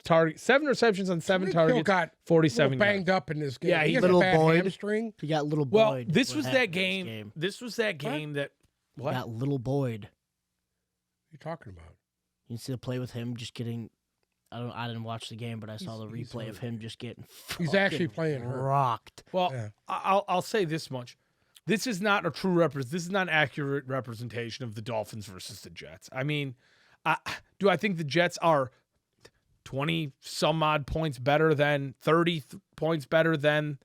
receptions on 7 targets, got 47 banged yards. up in this game. Yeah, he he's has little a bad Boyd. hamstring. He got little Well, Boyd. this What was happened that in game. This was that game that what? Got little Boyd. What are you talking about? You see the play with him just getting. I didn't watch the game, but I saw the He's replay of him just getting. He's actually fucking playing hurt. rocked. Well, Yeah. I'll say this much. This is not a true This is not an accurate representation of the Dolphins versus the Jets. I mean, do I think the Jets are 20 some odd points better than 30 points better than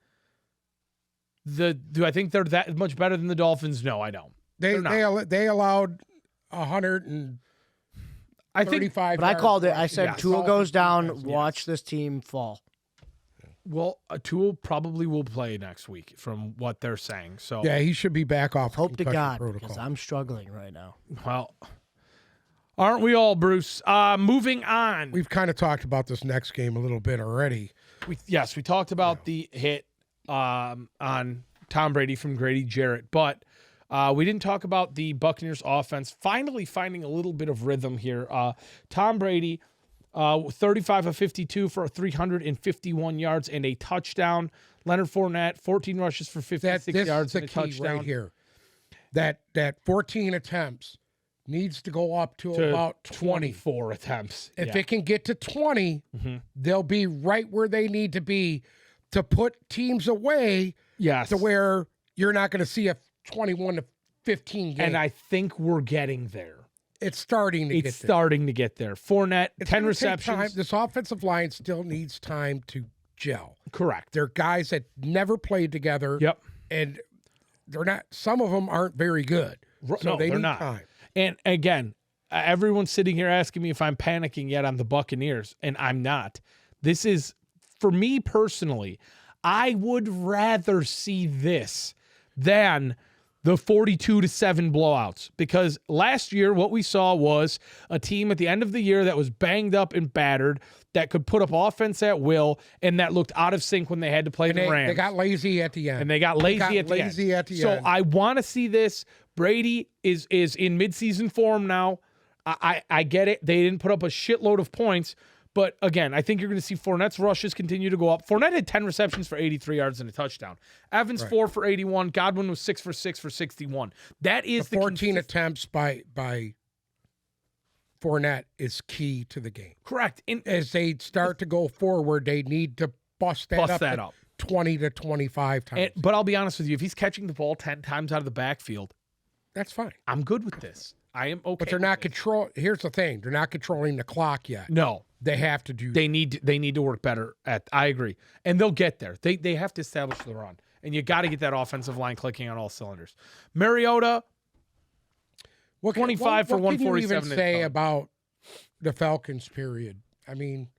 do I think they're that much better than the Dolphins? No, I don't. They allowed 135. I think But I called it. I said Yes. Tua goes down. Yes. Watch this team fall. well, Tua probably will play next week from what they're saying. So Yeah, he should be back off. Hope to concussion God, protocol. because I'm struggling right now. well, aren't we all, Bruce? Moving on. We've kind of talked about this next game a little bit already. We talked about the hit on Tom Brady from Grady Jarrett, but we didn't talk about the Buccaneers offense finally finding a little bit of rhythm here. Tom Brady, 35 of 52 for 351 yards and a touchdown. Leonard Fournette, 14 rushes for 56 This yards is and the a key touchdown. right here. That 14 attempts needs to go up to To about 20. 24 attempts. If Yeah. it can get to 20, they'll be right where they need to be to put teams away Yes. to where you're not going to see a 21 to 15 game. And I think we're getting there. it's starting to It's get there. starting to get there. Fournette, It's 10 gonna take time. receptions. This offensive line still needs time to gel. Correct. They're guys that never played together. Yep. And they're not. Some of them aren't very good. So No, they they're need not. time. And again, everyone's sitting here asking me if I'm panicking yet on the Buccaneers, and I'm not. This is, for me personally, I would rather see this than the 42-7 blowouts, because last year what we saw was a team at the end of the year that was banged up and battered, that could put up offense at will, and that looked out of sync when they had to play the Rams. They got lazy at the end. And they got lazy at the end. So end. I want to see this. Brady is in midseason form now. I get it. They didn't put up a shitload of points. But again, I think you're going to see Fournette's rushes continue to go up. Fournette had 10 receptions for 83 yards and a touchdown. Evans, 4 for 81. Godwin was 6 for 6 for 61. That is the 14 attempts by Fournette is key to the game. correct. And As they start to go forward, they need to bust that up 20 to 25 times. but I'll be honest with you, if he's catching the ball 10 times out of the backfield, That's fine. I'm good with this. I am okay. But they're not Here's the thing: they're not controlling the clock yet. No. They have to do. They need to work better at. I agree, and they'll get there. They have to establish the run, and you got to get that offensive line clicking on all cylinders. Mariota, 25 for 147. What can you even and a say touchdown. about the Falcons? Period. I mean,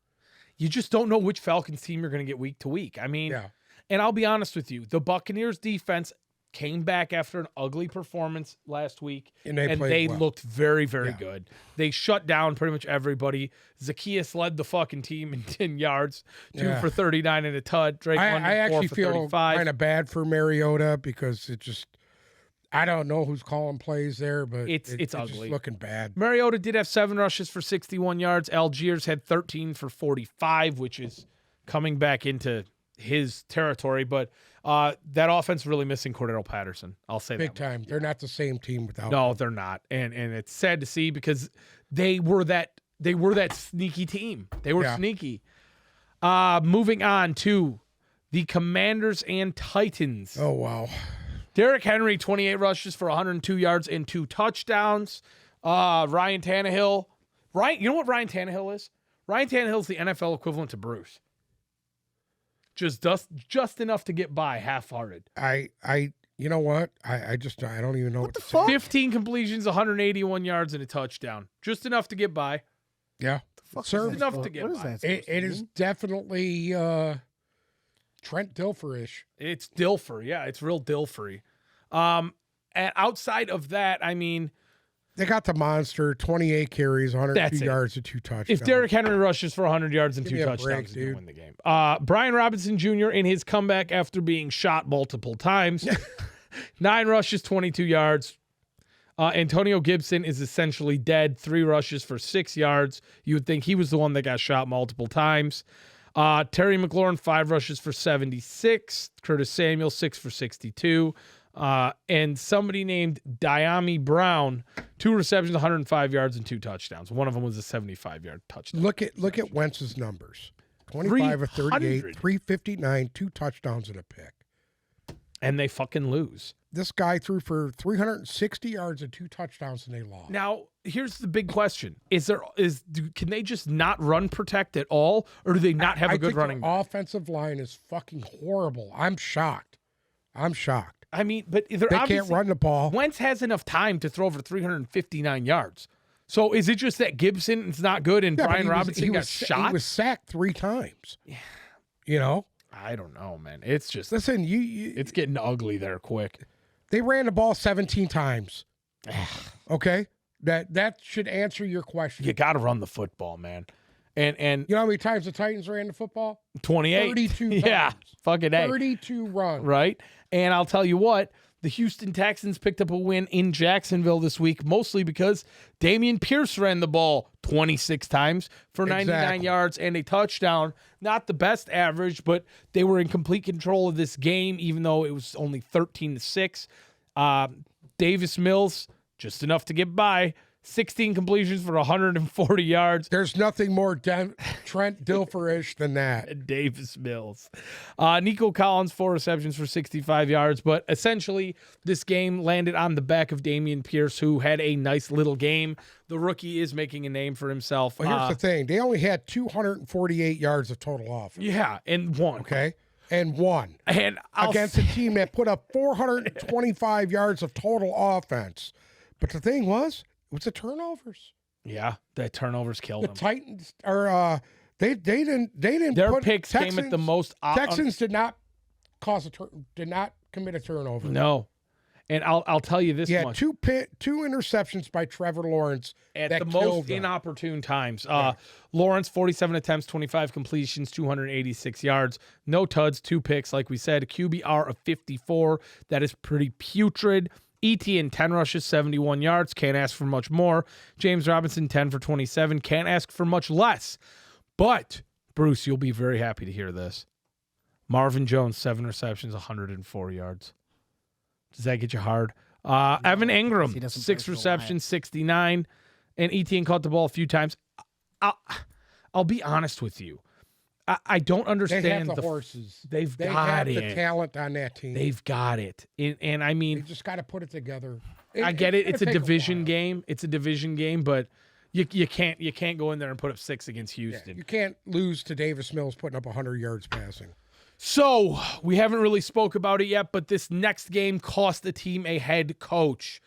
You just don't know which Falcons team you're going to get week to week. I mean, yeah. and I'll be honest with you, the Buccaneers defense came back after an ugly performance last week, And they well. looked very, very Yeah. good. They shut down pretty much everybody. Zacchaeus led the fucking team in 10 yards, 2 for 39 and a tud. Drake I London, 4 actually for feel 35. kind of bad for Mariota because it just. I don't know who's calling plays there, but It's just ugly. looking bad. Mariota did have 7 rushes for 61 yards. Algiers had 13 for 45, which is coming back into his territory. But that offense really missing Cordero Patterson. I'll say Big that. time. They're not the same team without. No, they're not. And it's sad to see because they were that sneaky team. They were Yeah. sneaky. Moving on to the Commanders and Titans. Oh wow. Derrick Henry, 28 rushes for 102 yards and 2 touchdowns. Ryan Tannehill. You know what Ryan Tannehill is? Ryan Tannehill is the NFL equivalent to Bruce. Just enough to get by, half-hearted. You know what? I don't even know what the to fuck? say. 15 completions, 181 yards and a touchdown. Just enough to get by. Yeah. Fuck Sir, is enough that? to get What is by. that? It supposed to is mean? definitely Trent Dilfer-ish. It's Dilfer. Yeah, it's real Dilfery. And outside of that, I mean, They got the monster, 28 carries, 102 That's it. yards, and 2 touchdowns. if Derrick Henry rushes for 100 yards and Give 2 me a touchdowns, break, he's going to dude. win the game. Brian Robinson Jr. in his comeback after being shot multiple times. 9 rushes, 22 yards. Antonio Gibson is essentially dead. 3 rushes for 6 yards. You would think he was the one that got shot multiple times. Terry McLaurin, 5 rushes for 76. Curtis Samuel, 6 for 62. And somebody named Diami Brown, 2 receptions, 105 yards, and 2 touchdowns. One of them was a 75-yard touchdown. Look at Wentz's numbers. 25 of 38, 359, 2 touchdowns and a pick. And they fucking lose. This guy threw for 360 yards and 2 touchdowns and they lost. Now, here's the big question. Can they just not run protect at all, or do they not have a good running back? The offensive line is fucking horrible. I'm shocked. I mean, but they can't run the ball. Wentz has enough time to throw for 359 yards. So is it just that Gibson is not good and Brian Robinson got shot? He was sacked 3 times. Yeah. You know? I don't know, man. It's just listen. It's getting ugly there quick. They ran the ball 17 times. Okay, that should answer your question. You got to run the football, man. And you know how many times the Titans ran the football? 28. 32 times. Yeah, fucking A. 32 runs. Right. And I'll tell you what. The Houston Texans picked up a win in Jacksonville this week, mostly because Dameon Pierce ran the ball 26 times for 99 yards and a touchdown. Not the best average, but they were in complete control of this game, even though it was only 13-6. Davis Mills, just enough to get by. 16 completions for 140 yards. There's nothing more Trent Dilfer-ish than that. Davis Mills. Nico Collins, 4 receptions for 65 yards. But essentially, this game landed on the back of Dameon Pierce, who had a nice little game. The rookie is making a name for himself. Well, here's the thing. They only had 248 yards of total offense. Yeah, and won. Okay? And won. And against a team that put up 425 yards of total offense. But the thing was, it was the turnovers. Yeah, the turnovers killed them. The Titans are they didn't Their put picks Texans, came at the most. Texans did not commit a turnover. No, and I'll tell you this much. two interceptions by Trevor Lawrence at that the most them. inopportune times. Lawrence, 47 attempts, 25 completions, 286 yards, no tuds, 2 picks. Like we said, a QBR of 54. That is pretty putrid. Etienne, 10 rushes, 71 yards. Can't ask for much more. James Robinson, 10 for 27. Can't ask for much less. But, Bruce, you'll be very happy to hear this. Marvin Jones, 7 receptions, 104 yards. Does that get you hard? Evan Ingram, 6 receptions, 69. And Etienne caught the ball a few times. I'll be honest with you. I don't understand. They have the horses. They have it. The talent on that team. They've got it. And I mean, they just got to put it together. I get it. It's a division game. It's a division game, but you can't go in there and put up 6 against Houston. Yeah, you can't lose to Davis Mills putting up 100 yards passing. So we haven't really spoke about it yet, but this next game cost the team a head coach.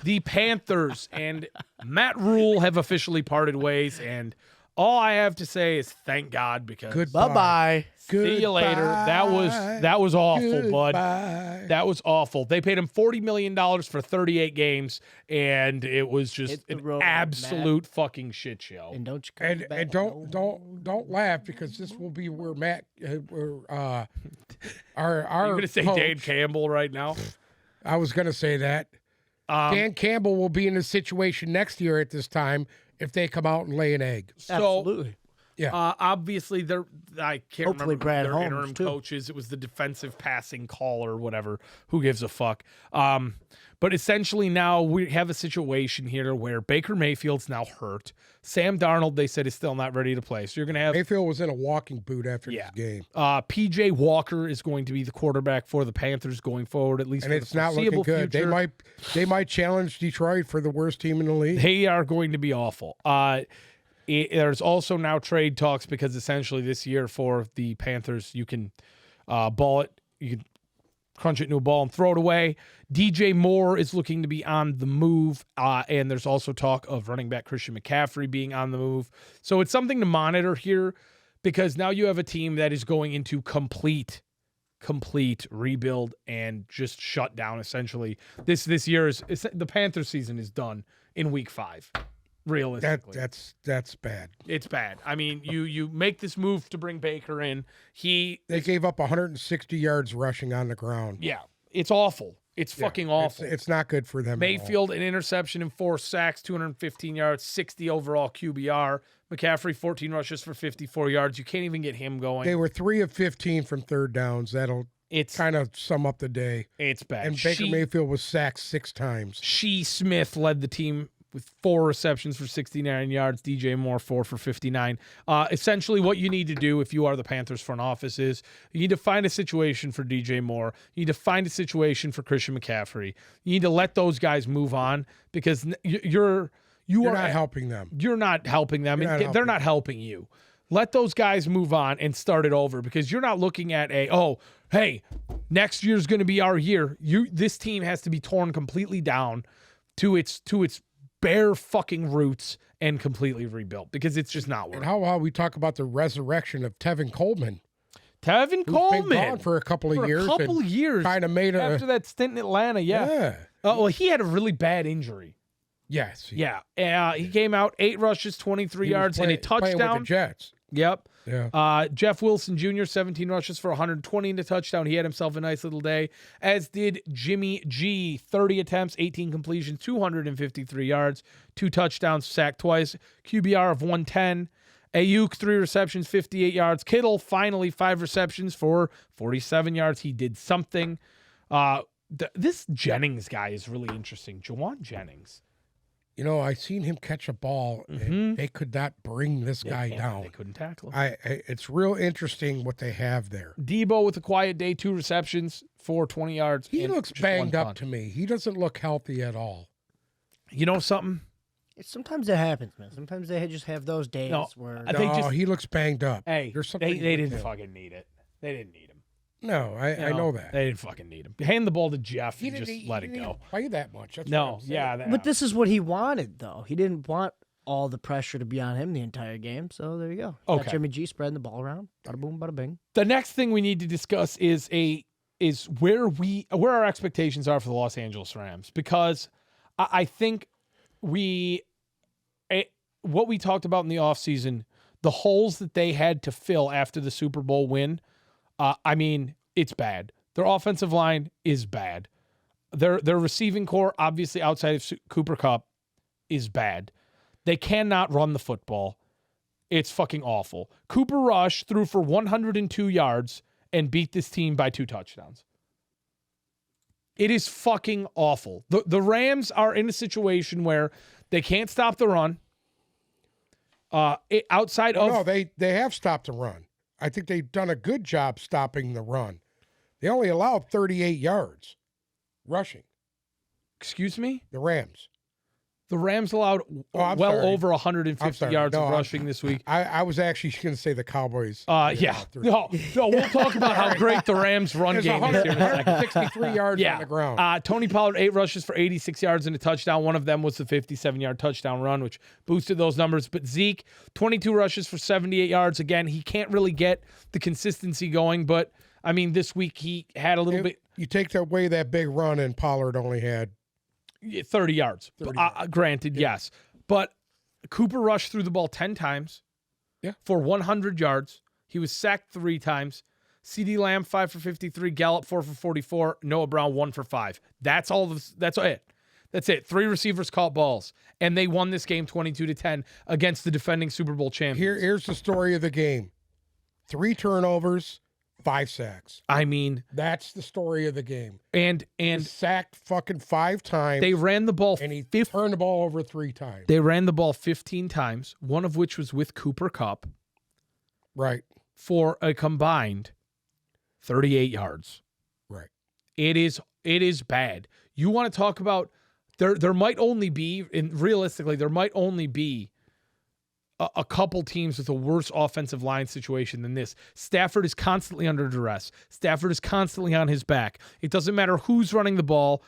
The Panthers and Matt Rule have officially parted ways, and all I have to say is thank God, because Bye-bye. See you later. That was awful, bud. That was awful. They paid him $40 million for 38 games, and it was just an absolute fucking shit show. And don't you and don't laugh, because this will be where Matt our You're gonna say coach, Dan Campbell right now? I was gonna say that. Dan Campbell will be in a situation next year at this time if they come out and lay an egg. Absolutely. Yeah. Obviously, I can't Hopefully remember Brad their Holmes, interim too. coaches. It was the defensive passing call or whatever. Who gives a fuck? But essentially now we have a situation here where Baker Mayfield's now hurt. Sam Darnold, they said, is still not ready to play. So you're going to have... Mayfield was in a walking boot after this game. P.J. Walker is going to be the quarterback for the Panthers going forward, at least and for it's the not looking foreseeable good. future. They might challenge Detroit for the worst team in the league. They are going to be awful. There's also now trade talks, because essentially this year for the Panthers, you can ball it, you can crunch it into a ball and throw it away. DJ Moore is looking to be on the move, and there's also talk of running back Christian McCaffrey being on the move. So it's something to monitor here, because now you have a team that is going into complete rebuild and just shut down essentially. This year is the Panthers season is done in week 5. Realistically, that's bad. It's bad. I mean, you make this move to bring Baker in. They gave up 160 yards rushing on the ground. Yeah, it's awful. It's fucking awful. It's not good for them. Mayfield, an interception and 4 sacks, 215 yards, 60 overall QBR. McCaffrey, 14 rushes for 54 yards. You can't even get him going. They were 3 of 15 from third downs. That'll kind of sum up the day. It's bad. And Baker Mayfield was sacked 6 times. Smith led the team with 4 receptions for 69 yards. DJ Moore, 4 for 59. Essentially, what you need to do if you are the Panthers front office is you need to find a situation for DJ Moore. You need to find a situation for Christian McCaffrey. You need to let those guys move on because you're not helping them. You're not helping them. They're not helping you. Let those guys move on and start it over because you're not looking at hey, next year's going to be our year. This team has to be torn completely down to its bare fucking roots and completely rebuilt because it's just not working. And how about we talk about the resurrection of Tevin Coleman? Tevin Coleman been gone for a couple of years. Kind of made after that stint in Atlanta. Yeah. Well, he had a really bad injury. Yes. He came out 8 rushes, 23 yards, and a touchdown. Playing with the Jets. Yep. Yeah. Jeff Wilson Jr., 17 rushes for 120 and a touchdown. He had himself a nice little day, as did Jimmy G. 30 attempts, 18 completions, 253 yards, 2 touchdowns, sacked twice, QBR of 110. Ayuk, 3 receptions, 58 yards. Kittle, finally 5 receptions for 47 yards. He did something. This Jennings guy is really interesting. Jawan Jennings. You know, I seen him catch a ball, and they could not bring this guy down. They couldn't tackle him. It's real interesting what they have there. Debo with a quiet day, 2 receptions for 20 yards. He looks banged up to me. He doesn't look healthy at all. You know something? Sometimes that happens, man. Sometimes they just have those days where... he looks banged up. Hey, there's something they didn't fucking need it. They didn't need him. No, I know that. They didn't fucking need him. Hand the ball to Jeff and just let it go. Play that much. That's but this is what he wanted, though. He didn't want all the pressure to be on him the entire game. So there you go. Okay. Got Jimmy G spreading the ball around. Bada boom, bada bing. The next thing we need to discuss is where our expectations are for the Los Angeles Rams, because I think what we talked about in the offseason, the holes that they had to fill after the Super Bowl win. It's bad. Their offensive line is bad. Their receiving core, obviously outside of Cooper Kupp, is bad. They cannot run the football. It's fucking awful. Cooper Rush threw for 102 yards and beat this team by 2 touchdowns. It is fucking awful. The Rams are in a situation where they can't stop the run. They have stopped the run. I think they've done a good job stopping the run. They only allowed 38 yards rushing. Excuse me? The Rams. The Rams allowed over 150 yards of rushing this week. I was actually going to say the Cowboys. Yeah. No, we'll talk about how great the Rams' run game is here in a second. 163 yards on the ground. Tony Pollard, 8 rushes for 86 yards and a touchdown. One of them was the 57-yard touchdown run, which boosted those numbers. But Zeke, 22 rushes for 78 yards. Again, he can't really get the consistency going. But, this week he had a little bit. You take away that big run, and Pollard only had 30 yards. Granted, yes. But Cooper Rush threw the ball 10 times for 100 yards. He was sacked 3 times. CeeDee Lamb, 5 for 53. Gallup, 4 for 44. Noah Brown, 1 for 5. That's it. That's it. 3 receivers caught balls. And they won this game 22-10 against the defending Super Bowl champions. Here's the story of the game. 3 turnovers, 5 sacks. That's the story of the game. And sacked fucking 5 times. They ran the ball, and he turned the ball over 3 times. They ran the ball 15 times, one of which was with Cooper Kupp. Right. For a combined 38 yards. Right. It is bad. You want to talk about there might only be, and realistically, there might only be a couple teams with a worse offensive line situation than this. Stafford is constantly under duress. Stafford is constantly on his back. It doesn't matter who's running the ball.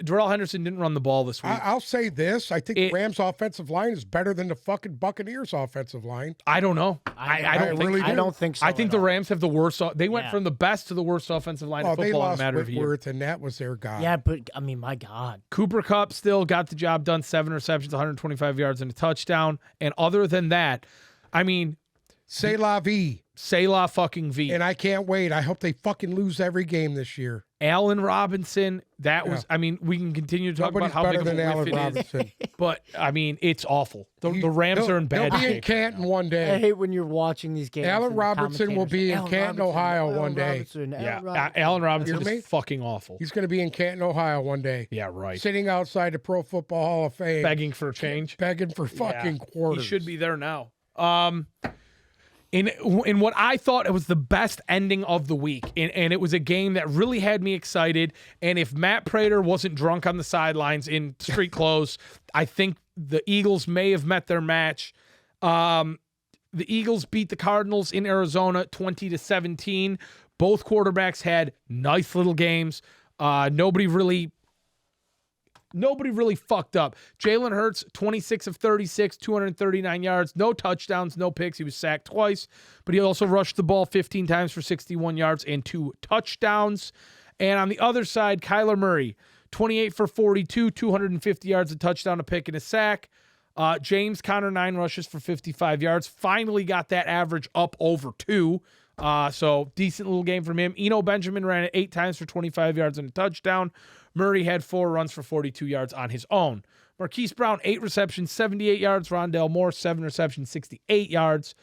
Darrell Henderson didn't run the ball this week. I'll say this. I think the Rams' offensive line is better than the fucking Buccaneers' offensive line. I don't know. I don't think so. I think the Rams have the worst. They went from the best to the worst offensive line in football in a matter of years. Whitworth, and that was their guy. Yeah, but, my God. Cooper Kupp still got the job done. 7 receptions, 125 yards, and a touchdown. And other than that, C'est la vie. Selah fucking V. And I can't wait. I hope they fucking lose every game this year. Allen Robinson, that was, I mean, we can continue to talk Nobody's about how better big of than a Allen whiff it is, Robinson. but, I mean, it's awful. The Rams are in bad He'll be in shape. Canton one I day. hate when you're watching these games. Allen and the Robinson will be in commentators, Canton, Allen Ohio Robinson, one day. Allen Yeah, Robinson. Allen Robinson Hear me? is fucking awful. He's going to be in Canton, Ohio one day. Yeah, right. Sitting outside the Pro Football Hall of Fame. Begging for a change. Begging for fucking quarters. He should be there now. In what I thought it was the best ending of the week, and it was a game that really had me excited. And if Matt Prater wasn't drunk on the sidelines in street clothes, I think the Eagles may have met their match. The Eagles beat the Cardinals in Arizona 20-17. Both quarterbacks had nice little games. Nobody really fucked up. Jalen Hurts, 26 of 36, 239 yards, no touchdowns, no picks. He was sacked twice, but he also rushed the ball 15 times for 61 yards and 2 touchdowns. And on the other side, Kyler Murray, 28 for 42, 250 yards, a touchdown, a pick, and a sack. James Conner, 9 rushes for 55 yards. Finally got that average up over 2. So decent little game from him. Eno Benjamin ran it 8 times for 25 yards and a touchdown. Murray had 4 runs for 42 yards on his own. Marquise Brown, 8 receptions, 78 yards. Rondale Moore, 7 receptions, 68 yards.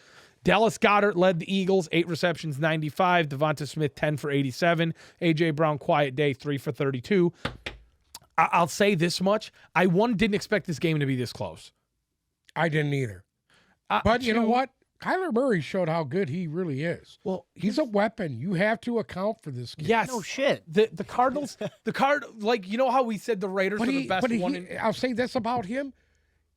Dallas Goedert led the Eagles, 8 receptions, 95. Devonta Smith, 10 for 87. A.J. Brown, quiet day, 3 for 32. I'll say this much. I, didn't expect this game to be this close. I didn't either. But you know what? Kyler Murray showed how good he really is. Well, he's a weapon. You have to account for this game. Yes. No shit. The Cardinals, like, you know how we said the Raiders are the best one. I'll say this about him.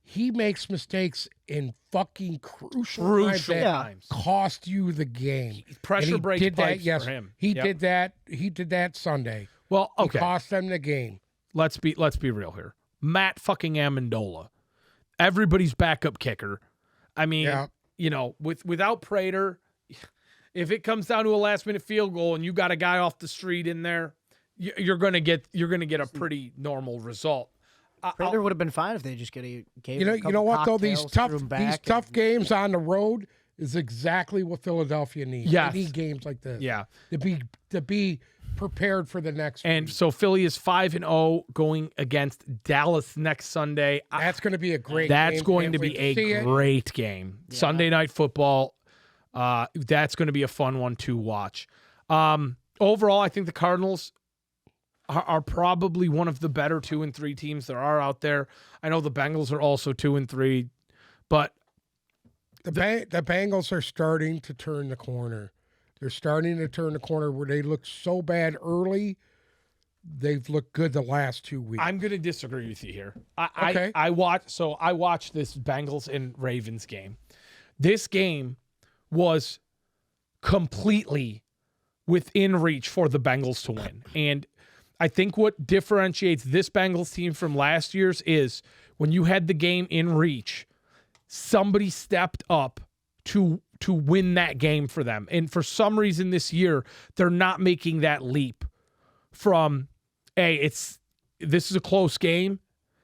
He makes mistakes in fucking crucial times that times. cost you the game. Pressure break did that, pipes yes, for him. He Yep. did that. He did that Sunday. Well, okay. He cost them the game. Let's be real here. Matt fucking Amendola, everybody's backup kicker. I mean, Yeah. you know, without Prater, if it comes down to a last minute field goal and you got a guy off the street in there, you're gonna get a pretty normal result. Prater would have been fine if they just gave You know, him a you know what though? These cocktails, tough threw him back, games on the road is exactly what Philadelphia needs. Yes. They need games like this. Yeah. To be prepared for the next And week. so Philly is 5-0 going against Dallas next Sunday. That's going to be a great That's game. going Can't to be wait a see it. great game. Sunday Night Football. That's going to be a fun one to watch. Overall, I think the Cardinals are probably one of the better 2 and 3 teams there are out there. I know the Bengals are also 2 and 3, but The Bengals are starting to turn the corner. They're starting to turn the corner where they looked so bad early. They've looked good the last 2 weeks. I'm going to disagree with you here. Okay. I watched this Bengals and Ravens game. This game was completely within reach for the Bengals to win. And I think what differentiates this Bengals team from last year's is when you had the game in reach, somebody stepped up to win that game for them. And for some reason this year, they're not making that leap from, hey, this is a close game.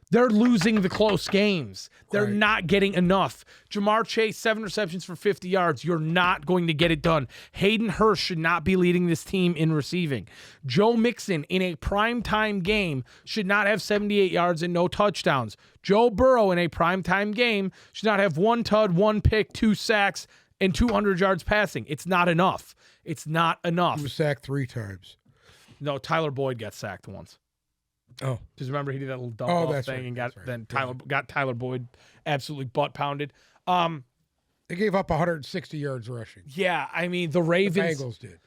They're losing the close games. They're not getting enough. Jamar Chase, 7 receptions for 50 yards. You're not going to get it done. Hayden Hurst should not be leading this team in receiving. Joe Mixon in a primetime game should not have 78 yards and no touchdowns. Joe Burrow in a primetime game should not have 1 tud, 1 pick, 2 sacks, and 200 yards passing. It's not enough. It's not enough. He was sacked 3 times. No, Tyler Boyd got sacked once. Oh. Because remember he did that little dump off that's thing right, and got Tyler Boyd absolutely butt pounded. They gave up 160 yards rushing. Yeah, I mean the The Ravens. Bengals did.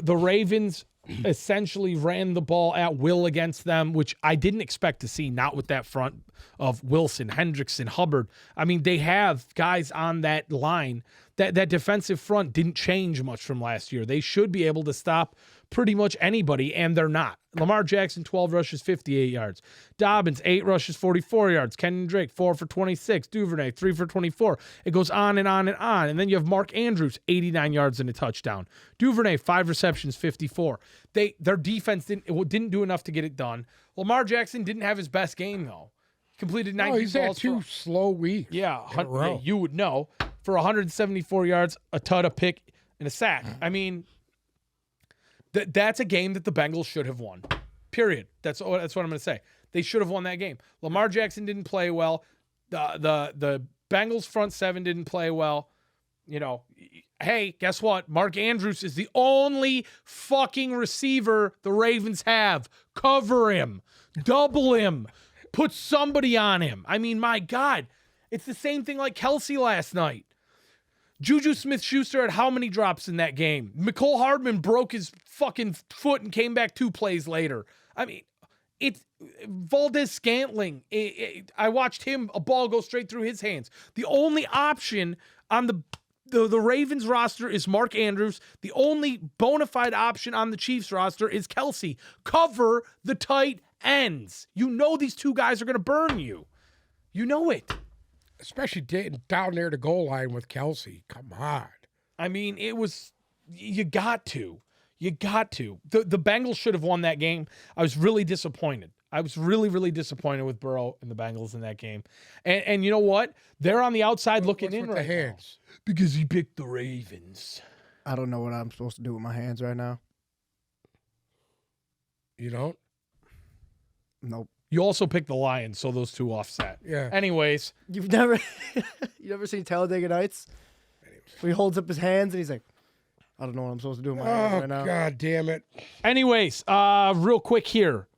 The Ravens essentially ran the ball at will against them, which I didn't expect to see. Not with that front of Wilson, Hendrickson, Hubbard. I mean they have guys on that line. That defensive front didn't change much from last year. They should be able to stop pretty much anybody, and they're not. Lamar Jackson, 12 rushes, 58 yards. Dobbins, 8 rushes, 44 yards. Kenyon Drake, 4 for 26. Duvernay, 3 for 24. It goes on and on and on. And then you have Mark Andrews, 89 yards and a touchdown. Duvernay, 5 receptions, 54. Their defense didn't do enough to get it done. Lamar Jackson didn't have his best game, though. Completed 19 He's had balls 2 slow weeks. yeah, in a row. you would know. For 174 yards, a tud, a pick, and a sack. I mean, that's a game that the Bengals should have won. Period. That's what I'm going to say. They should have won that game. Lamar Jackson didn't play well. The Bengals front seven didn't play well. You know, hey, guess what? Mark Andrews is the only fucking receiver the Ravens have. Cover him. Double him. Put somebody on him. I mean, my God. It's the same thing like Kelsey last night. Juju Smith-Schuster had how many drops in that game? Mecole Hardman broke his fucking foot and came back 2 plays later. I mean, it's Valdez-Scantling. I watched a ball go straight through his hands. The only option on the Ravens roster is Mark Andrews. The only bona fide option on the Chiefs roster is Kelsey. Cover the tight ends. You know these 2 guys are going to burn you. You know it. Especially down there the goal line with Kelsey. Come on. I mean, you got to. You got to. The Bengals should have won that game. I was really disappointed. I was really, really disappointed with Burrow and the Bengals in that game. And you know what? They're on the outside looking in right now. Because he picked the Ravens. I don't know what I'm supposed to do with my hands right now. You don't? Nope. You also picked the Lions, so those 2 offset. Yeah. Anyways. You've never seen Talladega Nights? Where he holds up his hands and he's like, I don't know what I'm supposed to do with my hands right now. Oh, God damn it. Anyways, real quick here.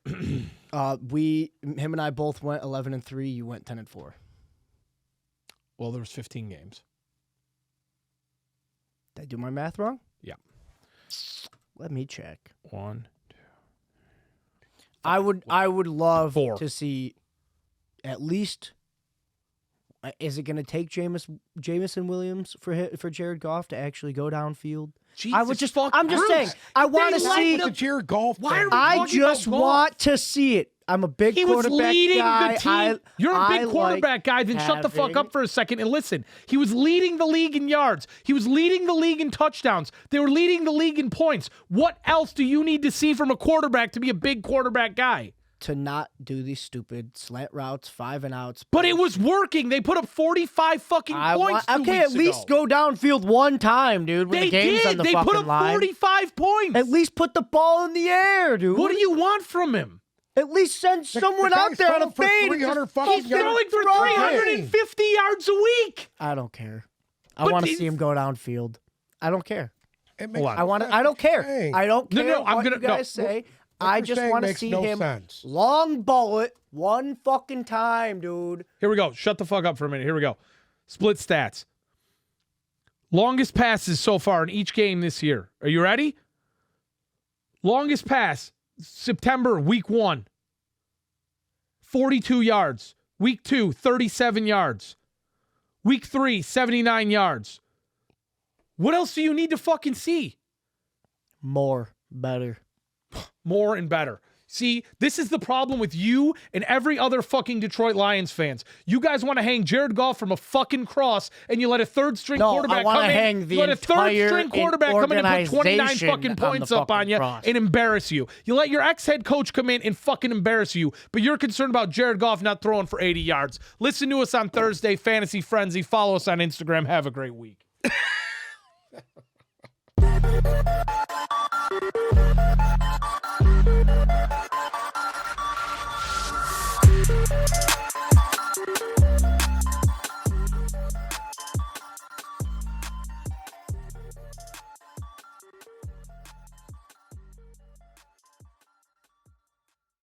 Him and I both went 11-3. You went 10-4. Well, there was 15 games. Did I do my math wrong? Yeah. Let me check. 1, 2. I would love 4. to see at least. Is it going to take Jameson Williams for Jared Goff to actually go downfield? I'm just saying. I want to see the Jared Goff. Why are we I talking just about Goff? want to see it. I'm a big He was quarterback leading guy. the team. You're a big quarterback guy. Then shut the fuck having- up for a second and listen. He was leading the league in yards. He was leading the league in touchdowns. They were leading the league in points. What else do you need to see from a quarterback to be a big quarterback guy? To not do these stupid slant routes, 5-and-outs. But it was working. They put up 45 fucking points. At least go downfield one time, dude. When They the game's did. on the They fucking put up line. 45 points. At least put the ball in the air, dude. What do you want from him? At least send someone out there on a for fade. 300 and fucking just He's throwing for 350 yards a week. I don't care. I But want to these- see him go downfield. I don't care. It Hold on. I don't care. I don't No, care no, I'm what gonna- you guys no. say. What I you're just saying want to makes see no him sense. long bullet one fucking time, dude. Here we go. Shut the fuck up for a minute. Here we go. Split stats. Longest passes so far in each game this year. Are you ready? Longest pass, September, week 1. 42 yards. Week 2, 37 yards. Week 3, 79 yards. What else do you need to fucking see? More, better. More and better. See, this is the problem with you and every other fucking Detroit Lions fans. You guys want to hang Jared Goff from a fucking cross, and you let a third-string quarterback come in. You let a third-string quarterback come in and put 29 fucking points up on you and embarrass you. You let your ex-head coach come in and fucking embarrass you, but you're concerned about Jared Goff not throwing for 80 yards. Listen to us on Thursday, Fantasy Frenzy. Follow us on Instagram. Have a great week.